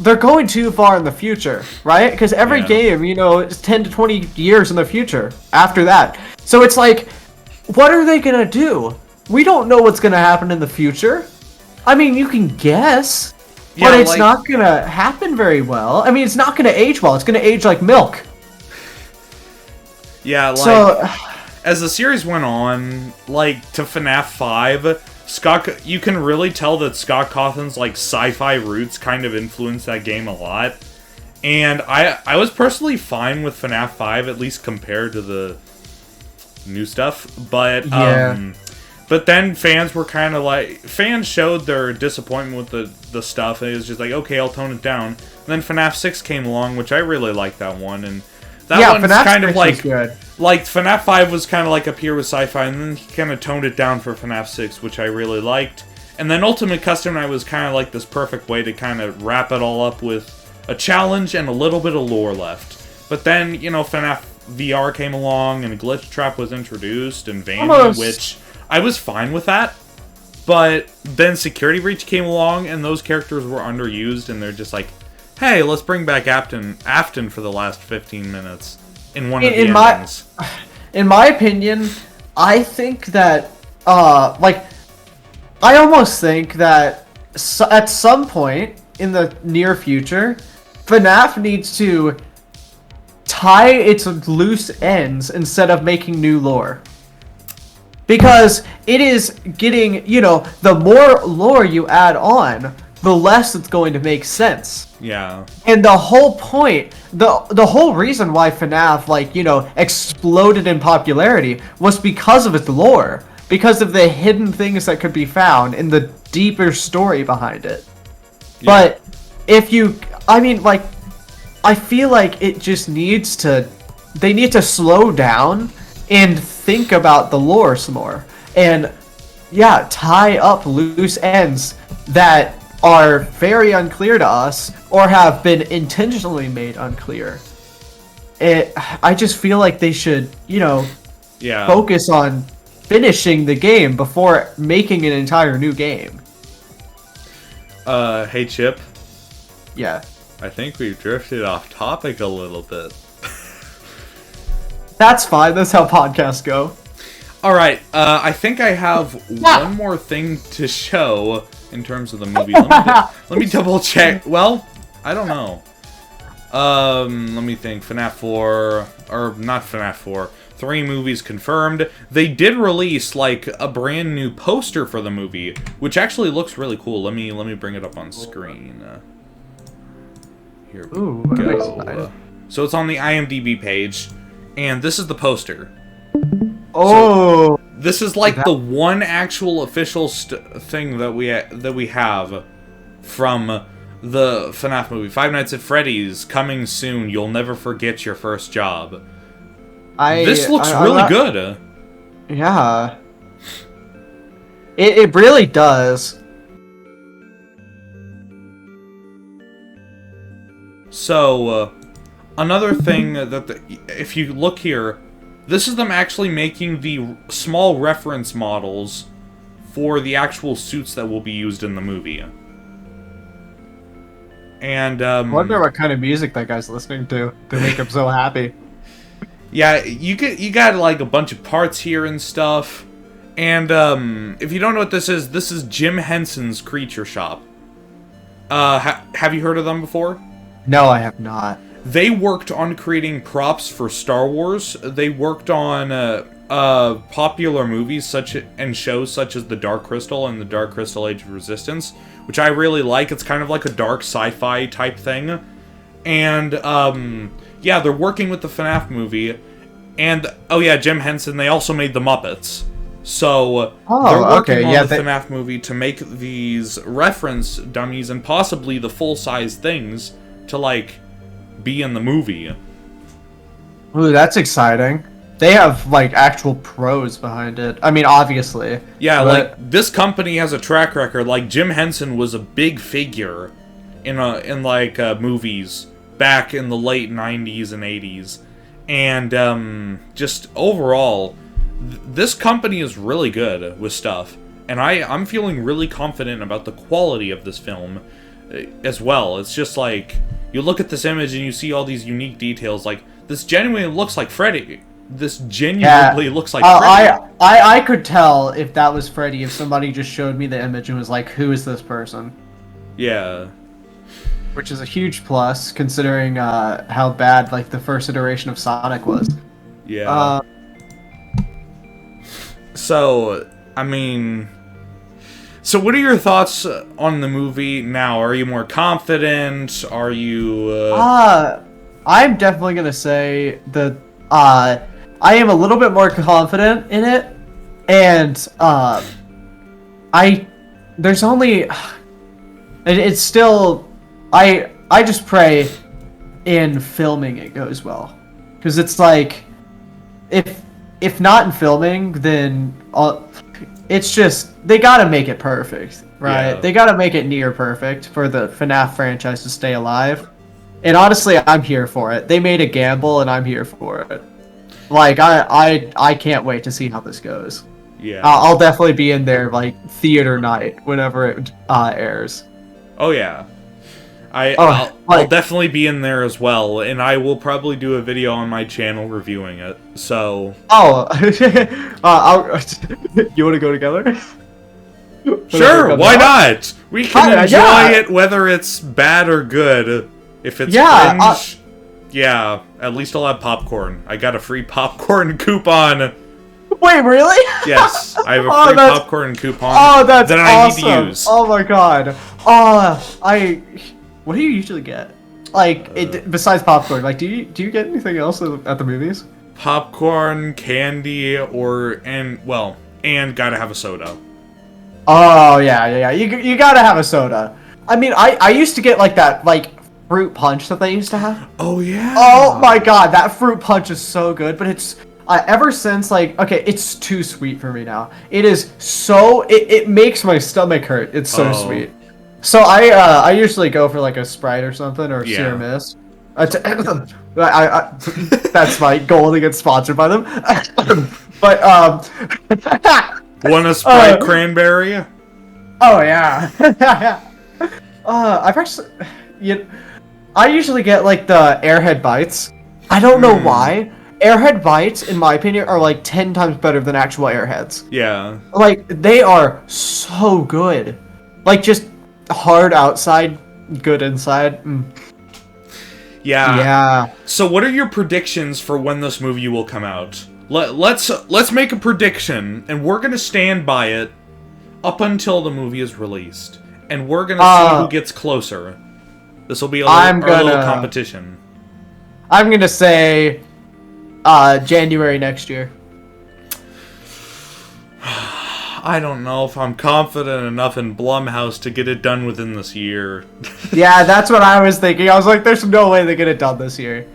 they're going too far in the future, right? Because every game, you know, is 10 to 20 years in the future after that. So it's like, what are they gonna do? We don't know what's gonna happen in the future. I mean, you can guess, but it's not gonna happen very well. I mean, it's not gonna age well. It's gonna age like milk. Yeah, like, as the series went on, like, to FNAF 5... you can really tell that Scott Cawthon's, like, sci-fi roots kind of influenced that game a lot. And I was personally fine with FNAF 5, at least compared to the new stuff. But, but then fans were kind of like... Fans showed their disappointment with the stuff, and it was just like, okay, I'll tone it down. And then FNAF 6 came along, which I really liked that one, and... That one's FNAF kind of like... good. Like, FNAF 5 was kind of like up here with sci-fi, and then he kind of toned it down for FNAF 6, which I really liked. And then Ultimate Custom Night was kind of like this perfect way to kind of wrap it all up with a challenge and a little bit of lore left. But then, you know, FNAF VR came along, and Glitch Trap was introduced, and Vanny, which I was fine with that. But then Security Breach came along, and those characters were underused, and they're just like, hey, let's bring back Afton for the last 15 minutes in one of the endings. In my opinion, I think that, I almost think that at some point in the near future, FNAF needs to tie its loose ends instead of making new lore. Because it is getting, you know, the more lore you add on, the less it's going to make sense. Yeah. And the whole point, the whole reason why FNAF, like, you know, exploded in popularity was because of its lore. Because of the hidden things that could be found in the deeper story behind it. Yeah. But if you, I mean, like, I feel like it just needs to, they need to slow down and think about the lore some more. And, yeah, tie up loose ends that are very unclear to us or have been intentionally made unclear. I just feel like they should, you know, focus on finishing the game before making an entire new game. Hey Chip. Yeah. I think we've drifted off topic a little bit. That's fine, that's how podcasts go. Alright, I think I have one more thing to show in terms of the movie. Let me double check. Well, I don't know. Let me think. FNAF 4, or not FNAF 4. 3 movies confirmed. They did release like a brand new poster for the movie, which actually looks really cool. Let me bring it up on screen. Here we go. So it's on the IMDb page, and this is the poster. Oh, so this is like the one actual official thing that we have from the FNAF movie. Five Nights at Freddy's coming soon. You'll never forget your first job. This looks really good. Yeah. It really does. So, another thing that if you look here, this is them actually making the small reference models for the actual suits that will be used in the movie. And, I wonder what kind of music that guy's listening to make him so happy. Yeah, you got like a bunch of parts here and stuff. And if you don't know what this is Jim Henson's Creature Shop. Have you heard of them before? No, I have not. They worked on creating props for Star Wars. They worked on popular movies and shows such as The Dark Crystal and The Dark Crystal Age of Resistance, which I really like. It's kind of like a dark sci-fi type thing. And yeah, they're working with the FNAF movie. And, oh yeah, Jim Henson, they also made The Muppets. So, they're working on the FNAF movie to make these reference dummies and possibly the full-size things to, like, be in the movie. Ooh, that's exciting. They have, like, actual pros behind it. I mean, obviously. Yeah, like, this company has a track record. Like, Jim Henson was a big figure in movies back in the late 90s and 80s. And, just overall, this company is really good with stuff. And I'm feeling really confident about the quality of this film as well. It's just like, you look at this image and you see all these unique details. Like, this genuinely looks like Freddy. This genuinely looks like Freddy. I could tell if that was Freddy if somebody just showed me the image and was like, who is this person? Yeah. Which is a huge plus, considering how bad, like, the first iteration of Sonic was. Yeah. So, I mean... So what are your thoughts on the movie now? Are you more confident? Are you... I'm definitely gonna say that, I am a little bit more confident in it, and, there's only... It's still... I just pray in filming it goes well. Because it's like... If not in filming, then... it's just, they gotta make it perfect, right? Yeah. They gotta make it near perfect for the FNAF franchise to stay alive. And honestly, I'm here for it. They made a gamble, and I'm here for it. Like, I can't wait to see how this goes. Yeah. I'll definitely be in there, like, theater night, whenever it airs. Oh, yeah. I'll definitely be in there as well, and I will probably do a video on my channel reviewing it, so... Oh, you want to go together? Sure, why not? We can enjoy it whether it's bad or good. If it's cringe, yeah, at least I'll have popcorn. I got a free popcorn coupon. Wait, really? Yes, I have a Oh, free that's- popcorn coupon Oh, that's that I awesome. need to use. Oh my god. What do you usually get? Like, besides popcorn, like, do you get anything else at the movies? Popcorn, candy, and gotta have a soda. Oh yeah. You gotta have a soda. I mean, I used to get like that fruit punch that they used to have. Oh yeah. Oh my god, that fruit punch is so good, but it's ever since okay, it's too sweet for me now. It is so it makes my stomach hurt. It's so sweet. So I usually go for like a Sprite or something or Sierra Mist. That's my goal to get sponsored by them. But Want a Sprite cranberry? Oh yeah. I've actually, I usually get like the Airhead Bites. I don't know why. Airhead Bites, in my opinion, are like 10 times better than actual Airheads. Yeah. Like they are so good. Like just hard outside, good inside. Yeah. So what are your predictions for when this movie will come out? Let's make a prediction, and we're gonna stand by it up until the movie is released, and we're gonna see who gets closer. This will be our little competition. I'm gonna say January next year. I don't know if I'm confident enough in Blumhouse to get it done within this year. Yeah, that's what I was thinking. I was like, there's no way they get it done this year.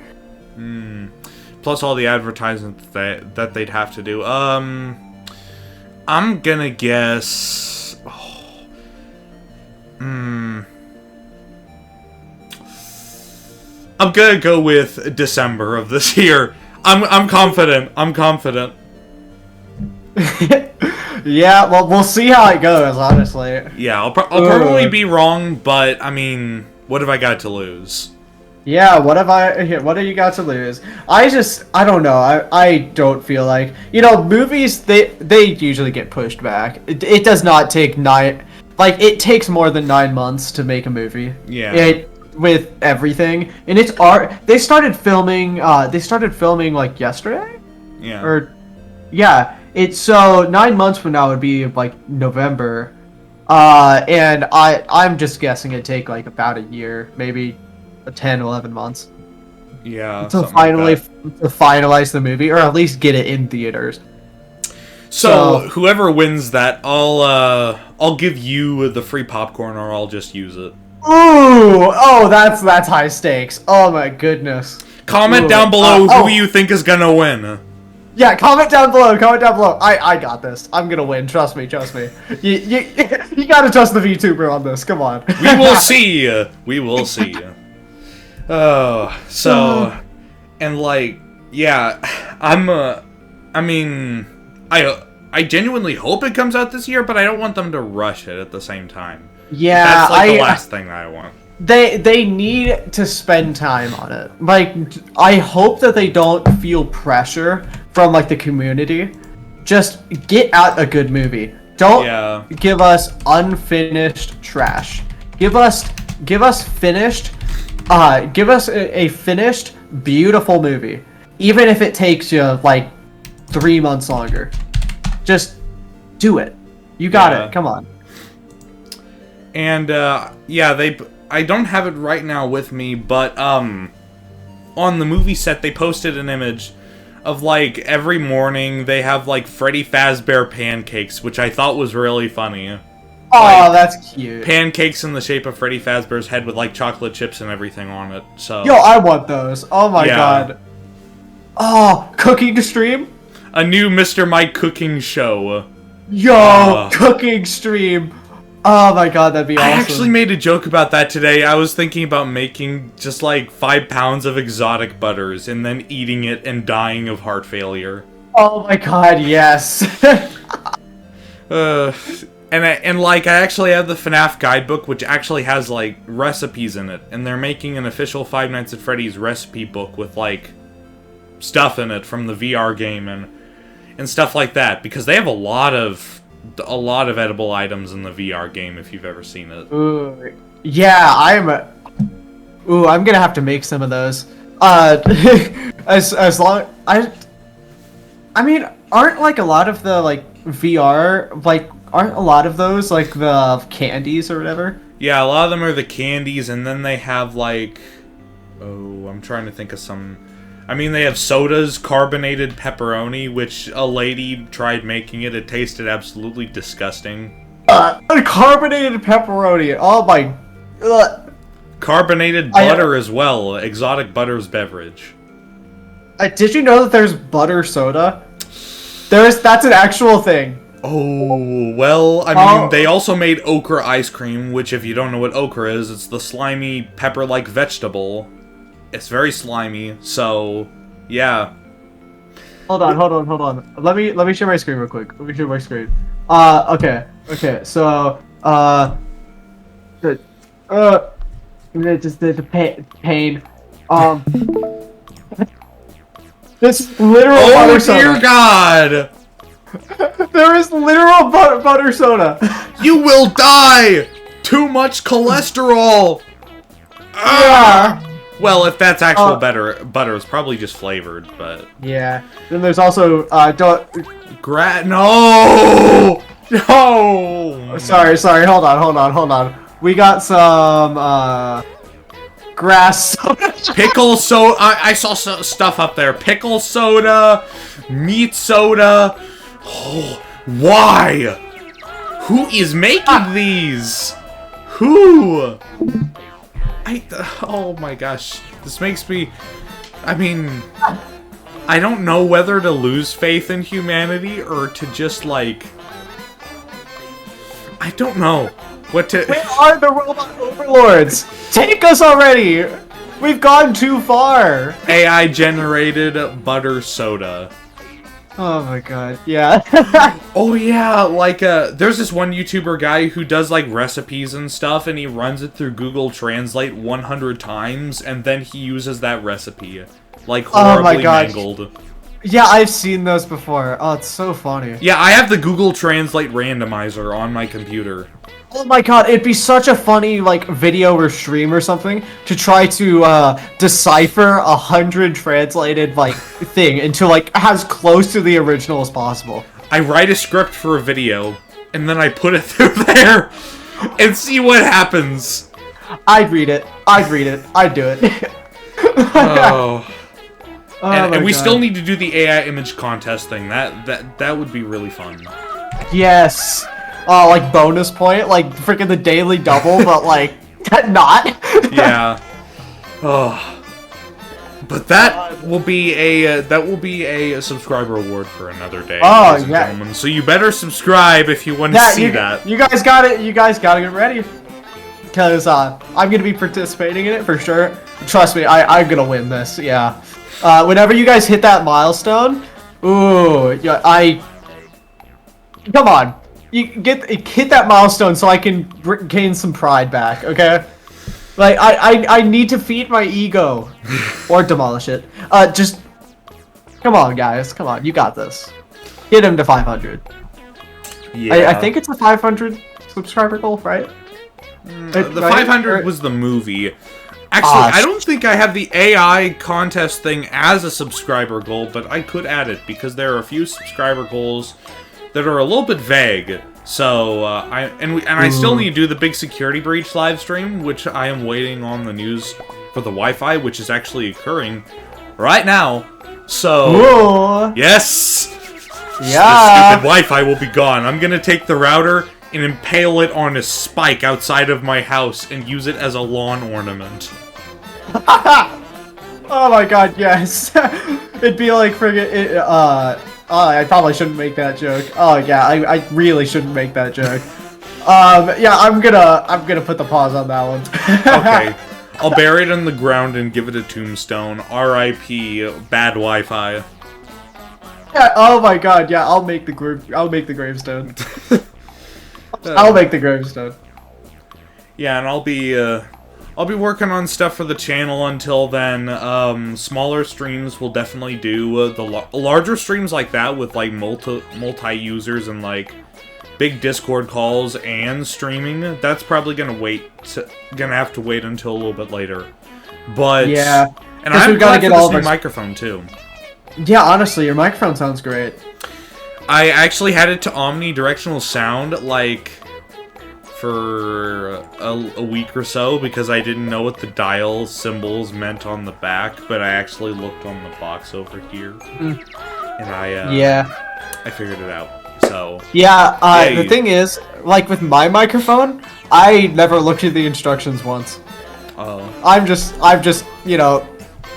Plus all the advertisements that they'd have to do. I'm gonna guess. I'm gonna go with December of this year. I'm confident. Yeah, well, we'll see how it goes, honestly. Yeah, I'll probably be wrong, but I mean, what have I got to lose? Yeah, what do you got to lose? I don't know. I don't feel like, movies, they usually get pushed back. It does not take it takes more than 9 months to make a movie. Yeah. With everything. And they started filming like yesterday? Yeah. So 9 months from now would be like November. And I'm just guessing it'd take like about a year, maybe 10, 11 months. Yeah. To finalize the movie, or at least get it in theaters. So whoever wins that, I'll give you the free popcorn, or I'll just use it. Ooh! Oh, that's high stakes. Oh my goodness. Comment down below who you think is gonna win. Yeah, comment down below. I got this. I'm gonna win. Trust me. You gotta trust the VTuber on this. Come on. We will see. We will see. Oh, so, and like, yeah, I genuinely hope it comes out this year, but I don't want them to rush it at the same time. Yeah, that's like the last thing that I want. They need to spend time on it. Like, I hope that they don't feel pressure from like the community. Just get out a good movie. Don't give us unfinished trash. Give us finished. Give us a finished, beautiful movie, even if it takes you like 3 months longer. Just do it. You got it. Come on. And I don't have it right now with me, but on the movie set they posted an image of like every morning they have like Freddy Fazbear pancakes, which I thought was really funny. Oh, that's cute. Pancakes in the shape of Freddy Fazbear's head with like chocolate chips and everything on it. So yo, I want those. Oh my god. Oh, cooking stream? A new Mr. Mike cooking show. Yo, cooking stream. Oh my god, that'd be awesome. I actually made a joke about that today. I was thinking about making just like 5 pounds of exotic butters and then eating it and dying of heart failure. Oh my god, yes. And I actually have the FNAF guidebook, which actually has like recipes in it, and they're making an official Five Nights at Freddy's recipe book with like stuff in it from the VR game and stuff like that, because they have a lot of edible items in the VR game if you've ever seen it. Ooh, yeah, I'm gonna have to make some of those. As long I mean, aren't like a lot of the like VR like aren't a lot of those like the candies or whatever? Yeah, a lot of them are the candies, and then they have like, oh, I'm trying to think of some. I mean, they have sodas, carbonated pepperoni, which a lady tried making it. It tasted absolutely disgusting. Carbonated pepperoni. Oh my. Carbonated butter as well. Exotic Butters beverage. Did you know that there's butter soda? That's an actual thing. Oh, well, I mean, they also made okra ice cream, which if you don't know what okra is, it's the slimy pepper-like vegetable. It's very slimy, so yeah. Hold on. Let me share my screen real quick. Let me share my screen. Okay, so just the pain. This literal butter soda. Oh dear God! There is literal butter soda. You will die! Too much cholesterol! Yeah. Well, if that's actual butter, it's probably just flavored, but... Yeah. Then there's also, No! No! Sorry, hold on. We got some, grass soda. Pickle soda. I saw stuff up there. Pickle soda, meat soda. Oh, why? Who is making these? Who? Oh my gosh. This makes me... I mean... I don't know whether to lose faith in humanity or to just, like... I don't know what to... We are the robot overlords! Take us already! We've gone too far! AI-generated butter soda. Oh my god, yeah. Oh yeah, like, there's this one YouTuber guy who does, like, recipes and stuff, and he runs it through Google Translate 100 times, and then he uses that recipe. Like, horribly mangled. Yeah, I've seen those before. Oh, it's so funny. Yeah, I have the Google Translate randomizer on my computer. Oh my god, it'd be such a funny, like, video or stream or something to try to, decipher 100 translated, like, thing into, like, as close to the original as possible. I write a script for a video, and then I put it through there, and see what happens. I'd read it. I'd do it. Oh. And we God. still need to do the AI image contest thing. That would be really fun. Yes. Oh, like bonus point, like freaking the daily double, but like not. Yeah. Oh. But that will be a subscriber award for another day. Oh ladies and yeah. gentlemen. So you better subscribe if you want to see that. You guys got it. You guys gotta get ready, because I'm gonna be participating in it for sure. Trust me, I'm gonna win this. Yeah. Whenever you guys hit that milestone, ooh, yeah, come on. You hit that milestone so I can gain some pride back, okay? Like, I need to feed my ego. Or demolish it. Just... Come on, guys. Come on. You got this. Get him to 500. Yeah. I think it's a 500 subscriber goal, right? The 500 was the movie. Actually, I don't think I have the AI contest thing as a subscriber goal, but I could add it, because there are a few subscriber goals that are a little bit vague. So, I still need to do the big security breach live stream, which I am waiting on the news for the Wi-Fi, which is actually occurring right now. So, yes! Yeah! The stupid Wi-Fi will be gone. I'm gonna take the router and impale it on a spike outside of my house and use it as a lawn ornament. Oh my god, yes. It'd be like friggin' I probably shouldn't make that joke. Oh yeah, I really shouldn't make that joke. Yeah, I'm gonna put the pause on that one. Okay. I'll bury it in the ground and give it a tombstone. R.I.P. Bad Wi-Fi. Yeah, oh my god, yeah, I'll make the gravestone. I'll make the gravestone. Yeah, and I'll be working on stuff for the channel until then. Smaller streams will definitely do. The larger streams like that with like multi-users and like big Discord calls and streaming, that's probably gonna have to wait until a little bit later. But yeah, and I'm glad for this new microphone too. Yeah, honestly, your microphone sounds great. I actually had it to omnidirectional sound, like, for a week or so, because I didn't know what the dial symbols meant on the back, but I actually looked on the box over here, and I figured it out, so... Yeah, the thing is, like, with my microphone, I never looked at the instructions once. Oh. I'm just, you know...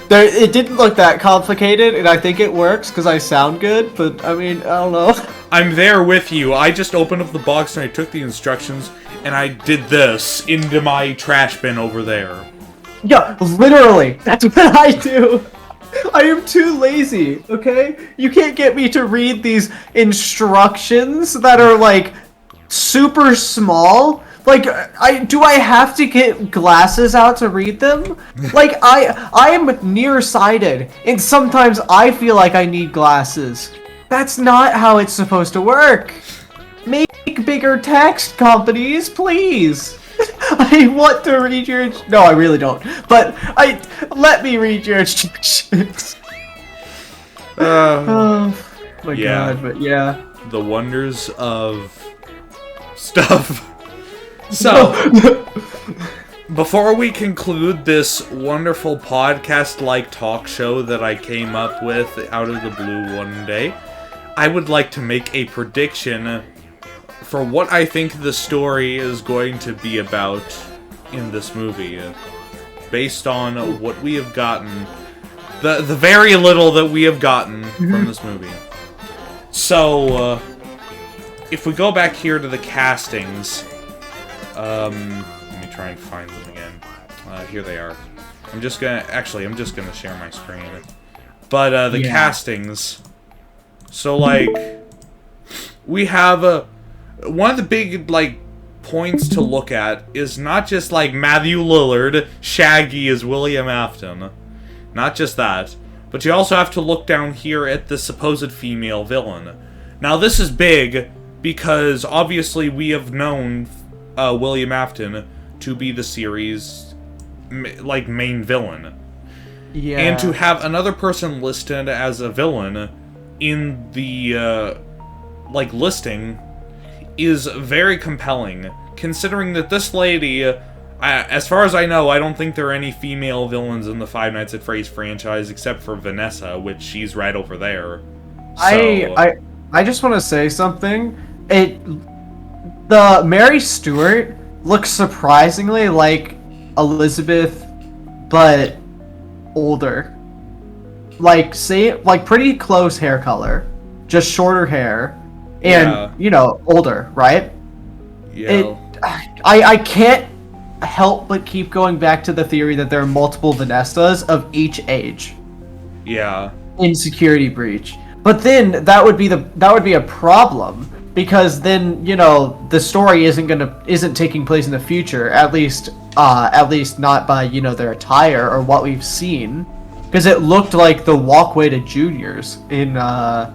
it didn't look that complicated, and I think it works because I sound good, but, I mean, I don't know. I'm there with you. I just opened up the box and I took the instructions, and I did this into my trash bin over there. Yeah, literally, that's what I do. I am too lazy, okay? You can't get me to read these instructions that are, like, super small. Like, do I have to get glasses out to read them? Like, I am nearsighted, and sometimes I feel like I need glasses. That's not how it's supposed to work. Make bigger text, companies, please. I want to read your... No, I really don't. But, let me read your instructions. Oh my god, but yeah. The wonders of stuff. So, before we conclude this wonderful podcast-like talk show that I came up with out of the blue one day, I would like to make a prediction for what I think the story is going to be about in this movie, based on what we have gotten, the very little that we have gotten from this movie. So, if we go back here to the castings... let me try and find them again. Here they are. I'm just gonna share my screen. But, the castings. So, like, we have, one of the big, like, points to look at is not just, like, Matthew Lillard, Shaggy as William Afton. Not just that. But you also have to look down here at the supposed female villain. Now, this is big because, obviously, we have known... William Afton to be the series, like, main villain. Yeah. And to have another person listed as a villain in the, like, listing is very compelling, considering that this lady, as far as I know, I don't think there are any female villains in the Five Nights at Freddy's franchise except for Vanessa, which she's right over there. So, I just want to say something. The Mary Stuart looks surprisingly like Elizabeth, but older. Like, pretty close hair color, just shorter hair, and you know, older, right? Yeah. I can't help but keep going back to the theory that there are multiple Vanessas of each age. Yeah. In Security Breach, but then that would be a problem. Because then, you know, the story isn't taking place in the future, at least not by, you know, their attire or what we've seen. Because it looked like the walkway to juniors in, the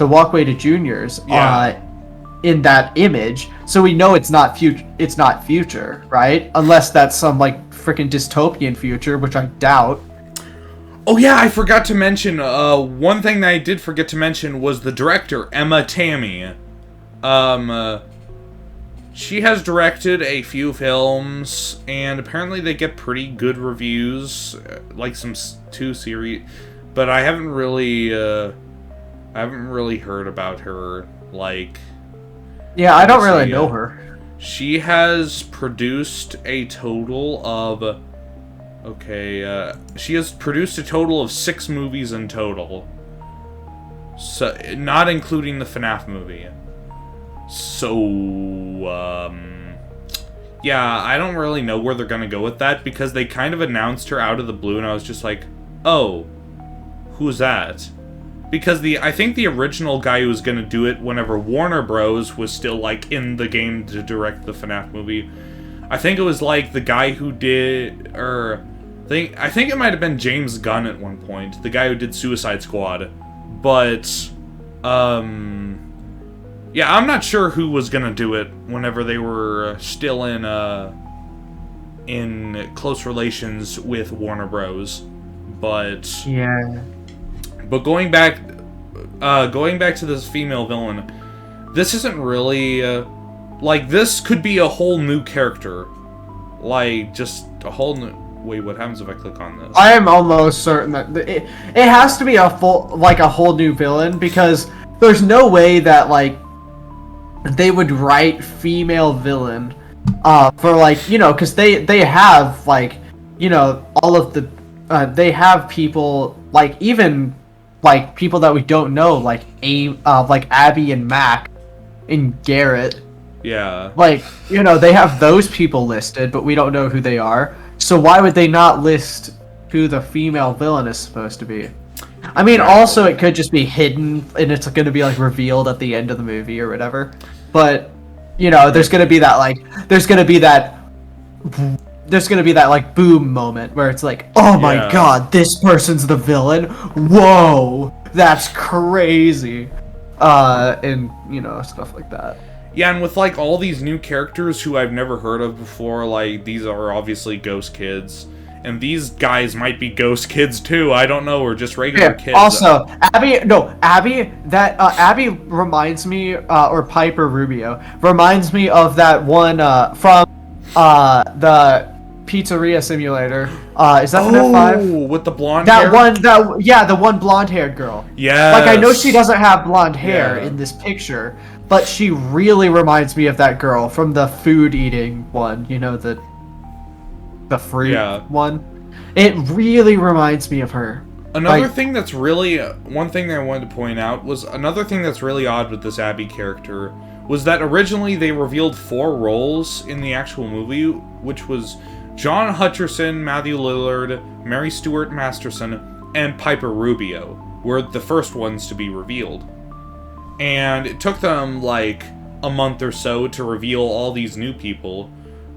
walkway to juniors, in that image. So we know it's not future, right? Unless that's some, like, freaking dystopian future, which I doubt. Oh yeah, I forgot to mention, one thing that I did forget to mention was the director, Emma Tammy. She has directed a few films, and apparently they get pretty good reviews, like two series, but I haven't really heard about her, like... Yeah, I don't really know her. She has produced a total of... she has produced a total of 6 movies in total. So, not including the FNAF movie. So, yeah, I don't really know where they're gonna go with that, because they kind of announced her out of the blue, and I was just like, oh, who's that? Because I think the original guy who was gonna do it whenever Warner Bros. Was still, like, in the game to direct the FNAF movie, I think it was, like, the guy who did, I think it might have been James Gunn at one point, the guy who did Suicide Squad. But, yeah, I'm not sure who was gonna do it whenever they were still in close relations with Warner Bros. But... Yeah. But going back going back to this female villain, this isn't really, like, this could be a whole new character. Like, just a whole new... Wait, what happens if I click on this? I am almost certain that it has to be a whole new villain, because there's no way that, like, they would write female villain, for, like, you know, because they have, like, you know, all of the, they have people, like, even, like, people that we don't know, like, like Abby and Mac and Garrett. Yeah. Like, you know, they have those people listed, but we don't know who they are. So why would they not list who the female villain is supposed to be? I mean, also, it could just be hidden, and it's going to be, like, revealed at the end of the movie or whatever. But, you know, there's going to be that, like, there's going to be that, like, boom moment where it's like, oh my god, this person's the villain? Whoa! That's crazy! And, you know, stuff like that. Yeah, and with, like, all these new characters who I've never heard of before, like, these are obviously ghost kids. And these guys might be ghost kids, too. I don't know, or just regular kids. Also, Abby reminds me, or Piper Rubio, reminds me of that one, from, the Pizzeria Simulator. Is that FNAF 5? Oh, with the blonde hair? The one blonde-haired girl. Yeah. Like, I know she doesn't have blonde hair in this picture, but she really reminds me of that girl from the food-eating one. You know, the fruit one. It really reminds me of her. Another thing that's really... one thing that I wanted to point out was another thing that's really odd with this Abby character was that originally they revealed 4 roles in the actual movie, which was John Hutcherson, Matthew Lillard, Mary Stuart Masterson, and Piper Rubio were the first ones to be revealed. And it took them, like, a month or so to reveal all these new people,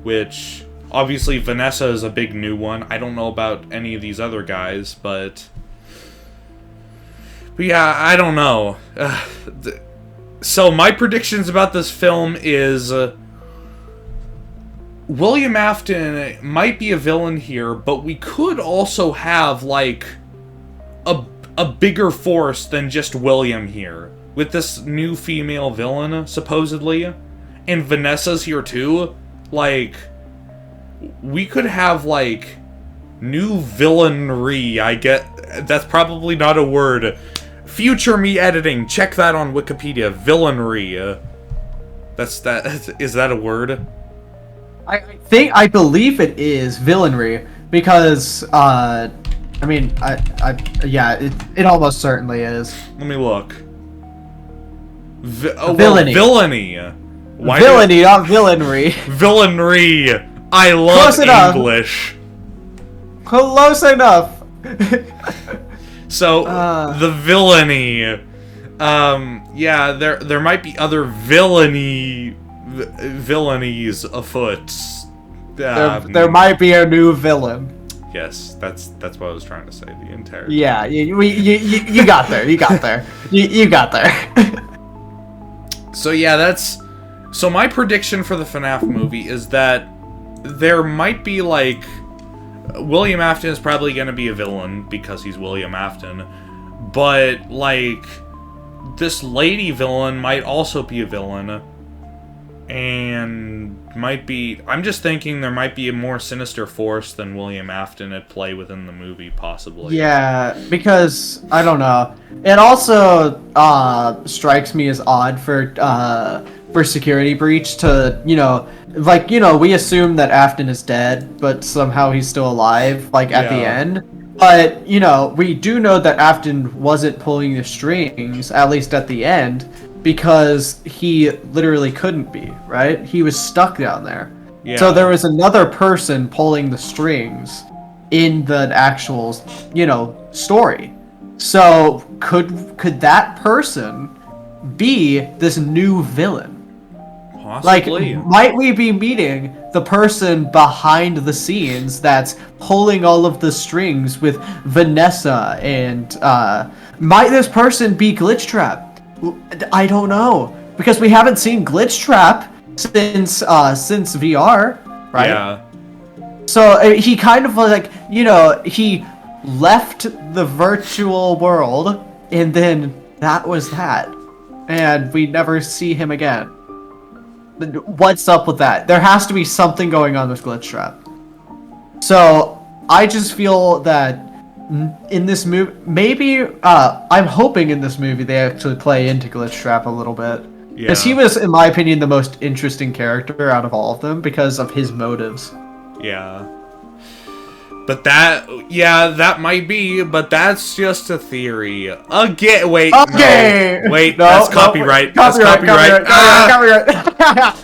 which... Obviously, Vanessa is a big new one. I don't know about any of these other guys, but yeah, I don't know. So my predictions about this film is William Afton might be a villain here, but we could also have, like, a bigger force than just William here. With this new female villain, supposedly. And Vanessa's here too. Like... we could have, like, new villainry, I get... That's probably not a word. Future me editing, check that on Wikipedia. Villainry. Is that a word? I believe it is villainry, because, I mean, yeah, it almost certainly is. Let me look. Villainy. Villainy. Villainy, not villainry. Villainry. I love English. Close enough. So, the villainy. Yeah, there might be other villainies afoot. There might be a new villain. Yes, that's what I was trying to say the entire time. Yeah, you got there. You got there. You got there. So yeah, so my prediction for the FNAF movie is that there might be, like, William Afton is probably going to be a villain because he's William Afton, but, like, this lady villain might also be a villain, and might be... I'm just thinking there might be a more sinister force than William Afton at play within the movie, possibly. Yeah, because, I don't know. It also strikes me as odd for Security Breach to, you know... Like, you know, we assume that Afton is dead, but somehow he's still alive, like, at the end. But, you know, we do know that Afton wasn't pulling the strings, at least at the end, because he literally couldn't be, right? He was stuck down there. Yeah. So there was another person pulling the strings in the actual, you know, story. So could that person be this new villain? Possibly. Like, might we be meeting the person behind the scenes that's pulling all of the strings with Vanessa, and might this person be Glitchtrap? I don't know, because we haven't seen Glitchtrap since VR, right? Yeah. So he kind of, like, you know, he left the virtual world and then that was that. And we never see him again. What's up with that? There has to be something going on with Glitchtrap. So, I just feel that in this movie, maybe, I'm hoping in this movie they actually play into Glitchtrap a little bit. Because he was, in my opinion, the most interesting character out of all of them because of his motives. Yeah. But that might be, but that's just a theory. Again, wait, okay. No, wait, No, that's copyright. That's copyright. Copyright.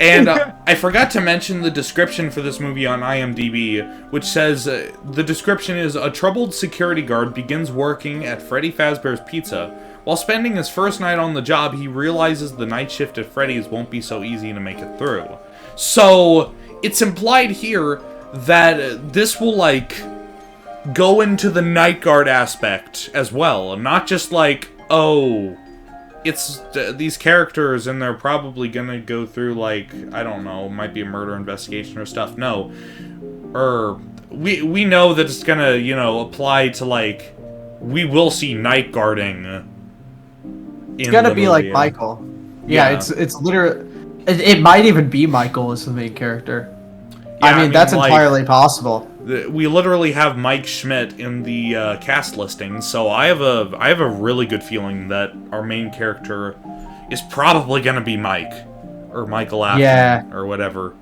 And I forgot to mention the description for this movie on IMDb, which says, the description is, a troubled security guard begins working at Freddy Fazbear's Pizza. While spending his first night on the job, he realizes the night shift at Freddy's won't be so easy to make it through. So, it's implied here that this will, like, go into the night guard aspect as well. Not just like, oh, it's these characters and they're probably gonna go through, like, I don't know, might be a murder investigation or stuff. No. We know that it's gonna, you know, apply to, like, we will see night guarding. It's gonna be like Michael. Yeah, it's literally... It might even be Michael as the main character. Yeah, I mean that's like, entirely possible. We literally have Mike Schmidt in the cast listing, so I have a really good feeling that our main character is probably gonna be Mike. Or Michael Afton, or whatever.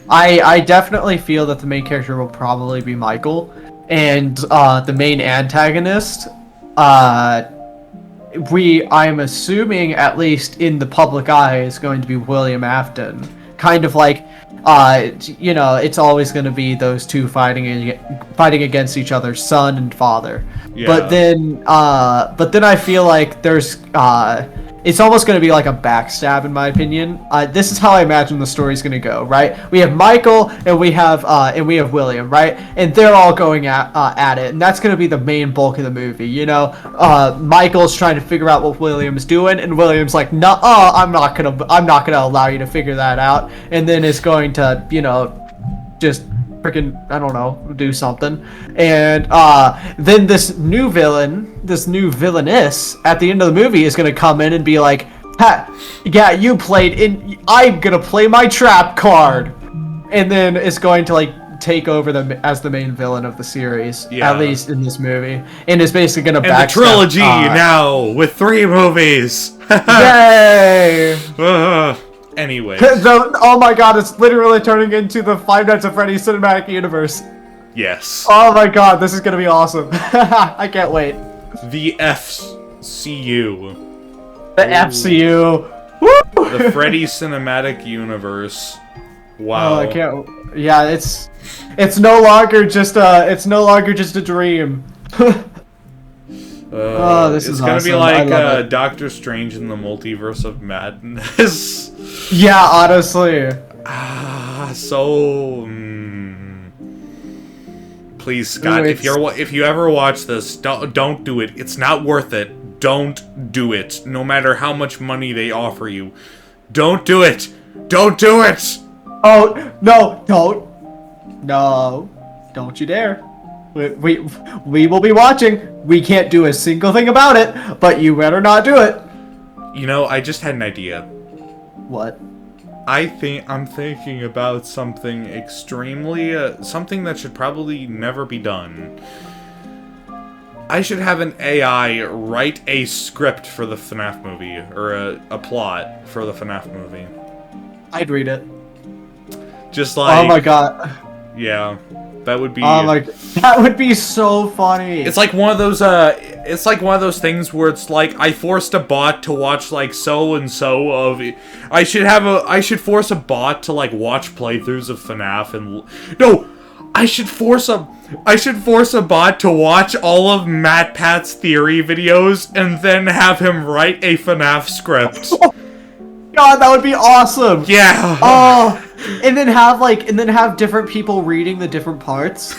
I definitely feel that the main character will probably be Michael. And the main antagonist, I'm assuming, at least in the public eye, is going to be William Afton. Kind of like, you know, it's always going to be those two fighting against each other, son and father. Yeah. But then I feel like there's, it's almost going to be like a backstab, in my opinion. This is how I imagine the story's going to go, right? We have Michael and we have William, right? And they're all going at it, and that's going to be the main bulk of the movie. You know, Michael's trying to figure out what William's doing, and William's like, "No, I'm not gonna allow you to figure that out." And then is going to, you know, just freaking, I don't know, do something. And then this new villainess at the end of the movie is going to come in and be like, ha, yeah, you played in, I'm going to play my trap card. And then it's going to, like, take over as the main villain of the series, at least in this movie. And it's basically going to backstab. And the trilogy now, with 3 movies. Yay! Anyway. Oh my god, it's literally turning into the Five Nights at Freddy's cinematic universe. Yes. Oh my god, this is gonna be awesome. I can't wait. The FCU. The FCU. Woo! The Freddy cinematic universe. Wow. Oh, I can't. Yeah, it's no longer just a dream. This is gonna awesome. be like Doctor Strange in the Multiverse of Madness. Yeah, honestly. Please, Scott, if you ever watch this, don't do it. It's not worth it. Don't do it. No matter how much money they offer you, don't do it. Don't do it. Oh no! Don't you dare. We will be watching. We can't do a single thing about it, but you better not do it. You know, I just had an idea. What? I'm thinking about something extremely, something that should probably never be done. I should have an AI write a script for the FNAF movie, or a plot for the FNAF movie. I'd read it. Just like... Oh my god. Yeah. That would be... that would be so funny. It's like one of those, things where it's like, I forced a bot to watch, like, so-and-so of... I should force a bot to, like, watch playthroughs of FNAF and... No! I should force a bot to watch all of MatPat's theory videos and then have him write a FNAF script. God, that would be awesome! Yeah! Oh! And then have different people reading the different parts.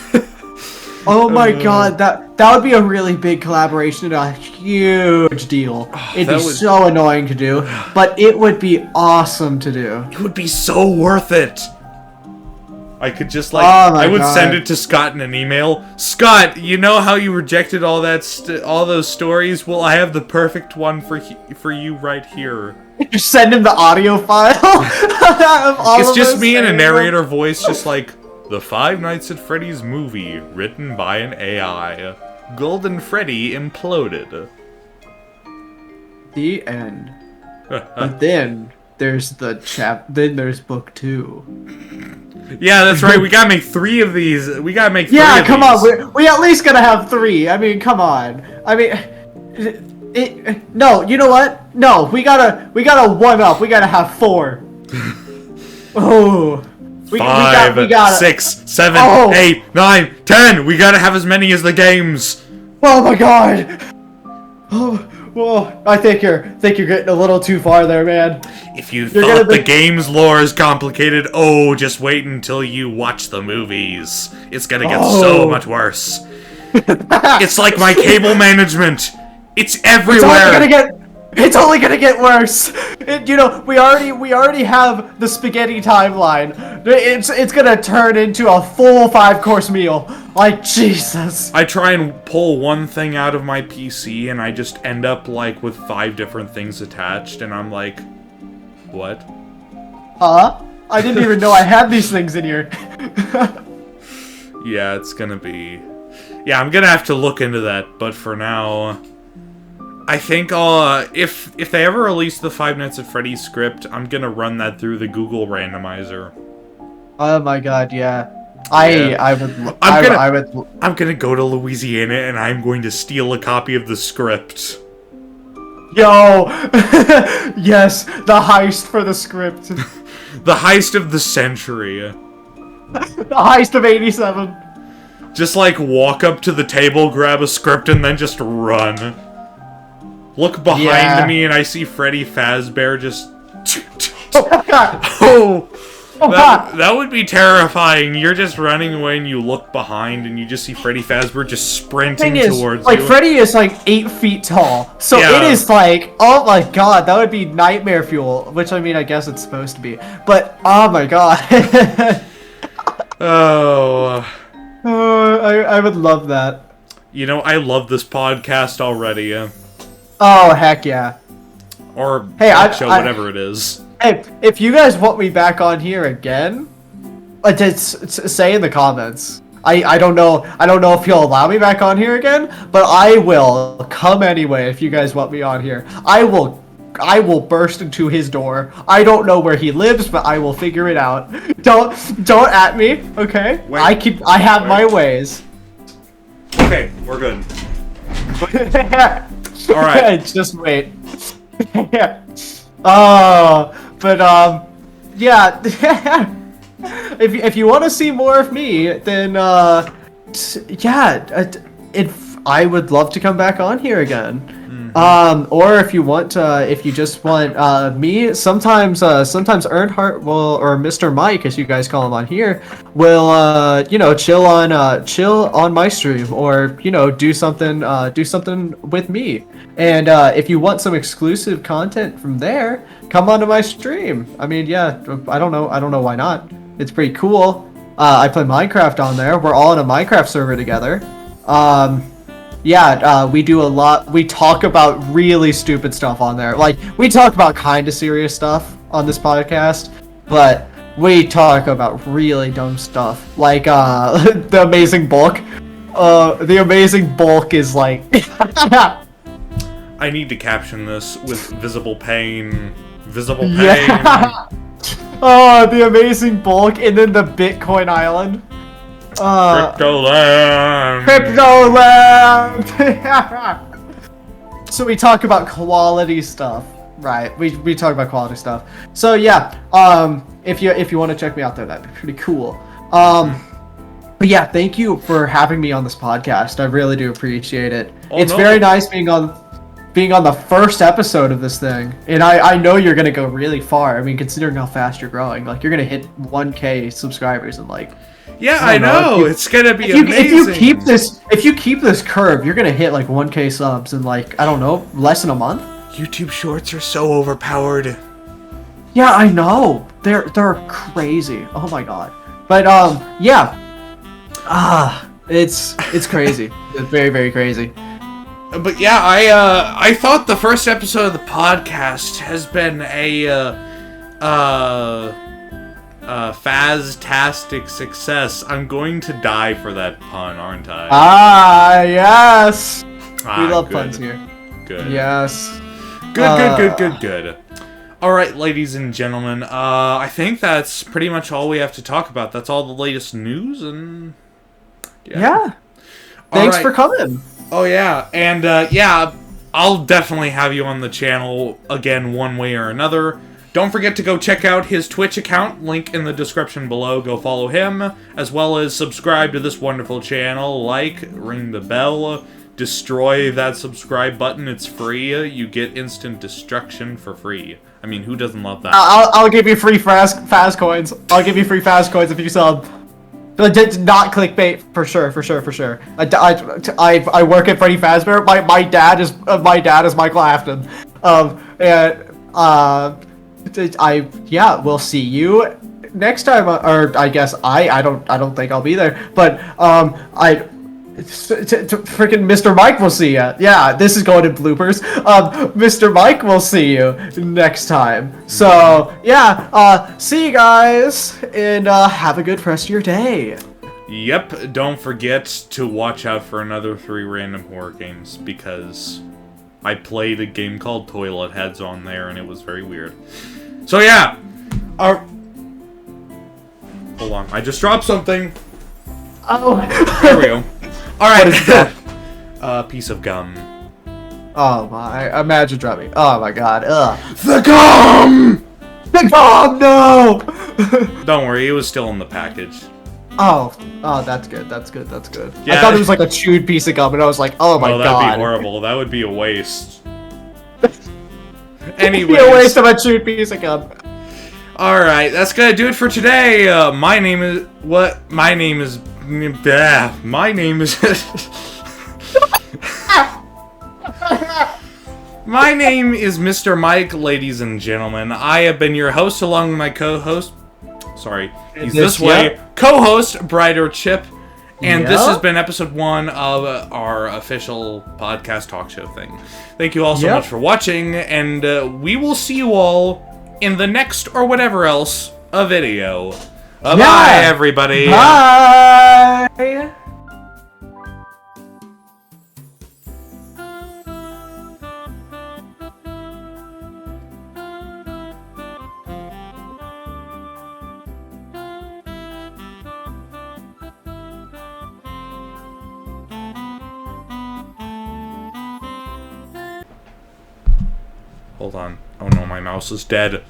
Oh my god, that would be a really big collaboration and a huge deal. It'd be so annoying to do, but it would be awesome to do. It would be so worth it. I could just like my I would God. send it to Scott in an email. Scott, you know how you rejected all that all those stories? Well, I have the perfect one for you right here. You send him the audio file. It's just me in a narrator voice, just like the Five Nights at Freddy's movie, written by an AI. Golden Freddy imploded. The end. But then there's Then there's book 2. Yeah, that's right. We gotta make 3 of these. We gotta make 3 Yeah, of come these. on. We at least gotta have 3. I mean, come on. I mean, no. You know what? No, we gotta 1 up. We gotta have 4. Oh. We 5, we gotta, 6, 7, Oh. 8, 9, 10. We gotta have as many as the games. Oh my God. Oh, whoa. I think you're getting a little too far there, man. If you You're thought gonna the be- game's lore is complicated, oh, just wait until you watch the movies. It's gonna get so much worse. It's like my cable management. It's everywhere. It's only gonna get worse. You know, we already have the spaghetti timeline. It's gonna turn into a full 5-course meal. Like, Jesus. I try and pull one thing out of my PC and I just end up like with 5 different things attached and I'm like, what? Huh? I didn't even know I had these things in here. Yeah, it's gonna be... Yeah, I'm gonna have to look into that, but for now... I think if they ever release the Five Nights at Freddy's script, I'm gonna run that through the Google randomizer. Oh my God, yeah. Yeah. I would. I'm gonna go to Louisiana and I'm going to steal a copy of the script. Yo! Yes, the heist for the script. The heist of the century. The heist of 87. Just like walk up to the table, grab a script, and then just run. Look behind me and I see Freddy Fazbear just... Oh! That would be terrifying. You're just running away and you look behind and you just see Freddy Fazbear just sprinting towards like, you. Freddy is like 8 feet tall. So Yeah. it is like, oh my God, that would be nightmare fuel. Which, I mean, I guess it's supposed to be. But, oh my God. Oh... I would love that. You know, I love this podcast already. Oh, heck yeah. Or Hey, show, whatever it is. Hey, if you guys want me back on here again, just say in the comments. I don't know if you'll allow me back on here again, but I will come anyway if you guys want me on here. I will burst into his door. I don't know where he lives, but I will figure it out. Don't at me, okay? Wait. I have my ways. Okay, we're good. Alright. Just wait. Oh, but yeah. If you want to see more of me, then yeah, I would love to come back on here again. Or if you want, if you just want me, sometimes Earnhardt will, or Mr. Mike, as you guys call him on here, will you know, chill on my stream, or you know, do something with me. And if you want some exclusive content from there, come onto my stream. I mean, yeah, I don't know why not. It's pretty cool. I play Minecraft on there. We're all in a Minecraft server together. Yeah, we do a lot. We talk about really stupid stuff on there. Like, we talk about kind of serious stuff on this podcast, but we talk about really dumb stuff. Like, the Amazing Bulk. The Amazing Bulk is like... I need to caption this with visible pain. Visible pain. Yeah. Oh, the Amazing Bulk, and then the Bitcoin Island. Cryptoland. Cryptoland. So we talk about quality stuff, right? We talk about quality stuff. So yeah, if you want to check me out there, that'd be pretty cool. But yeah, thank you for having me on this podcast. I really do appreciate it. It's very nice being on the first episode of this thing, and I know you're gonna go really far. I mean, considering how fast you're growing, like you're gonna hit 1K subscribers in like. Yeah, I know. It's gonna be amazing. If you keep this curve, you're gonna hit like 1K subs in like, I don't know, less than a month. YouTube Shorts are so overpowered. Yeah, I know. They're crazy. Oh my god. But yeah. It's crazy. It's very, very crazy. But yeah, I thought the first episode of the podcast has been a phastastic success. I'm going to die for that pun, aren't I? Yes. We love good. puns here. Good. Yes. Good. All right, ladies and gentlemen. I think that's pretty much all we have to talk about. That's all the latest news, and yeah. Thanks for coming. Oh yeah, and yeah, I'll definitely have you on the channel again one way or another. Don't forget to go check out his Twitch account, link in the description below. Go follow him, as well as subscribe to this wonderful channel. Like, ring the bell, destroy that subscribe button. It's free. You get instant destruction for free. I mean, who doesn't love that? I'll give you free fast coins. I'll give you free fast coins if you sub. But not clickbait for sure. I work at Freddy Fazbear. My dad is Michael Afton. We'll see you next time. Or I guess I don't think I'll be there. But freaking Mr. Mike will see ya. Yeah, this is going in bloopers. Mr. Mike will see you next time. So yeah, see you guys, and have a good rest of your day. Yep, don't forget to watch out for another 3 random horror games, because I played a game called Toilet Heads on there, and it was very weird. So yeah, hold on, I just dropped something. Oh, there we go. Alright. What is that? Piece of gum. Oh my, imagine dropping. Oh my god, ugh. The gum! The gum, no! Don't worry, it was still in the package. Oh, that's good. Yeah. I thought it was like a chewed piece of gum, and I was like, oh my god. That'd be horrible. That would be a waste. Anyways. It'd be a waste of a chewed piece of gum. Alright, that's gonna do it for today. My name is My name is Mr. Mike, ladies and gentlemen. I have been your host along with my co-host. Sorry, he's this way. Co-host, Brighter Chip. And this has been episode 1 of our official podcast talk show thing. Thank you all so much for watching, and we will see you all in the next or whatever else a video. Bye, everybody. Bye. Hold on. Oh no, my mouse is dead.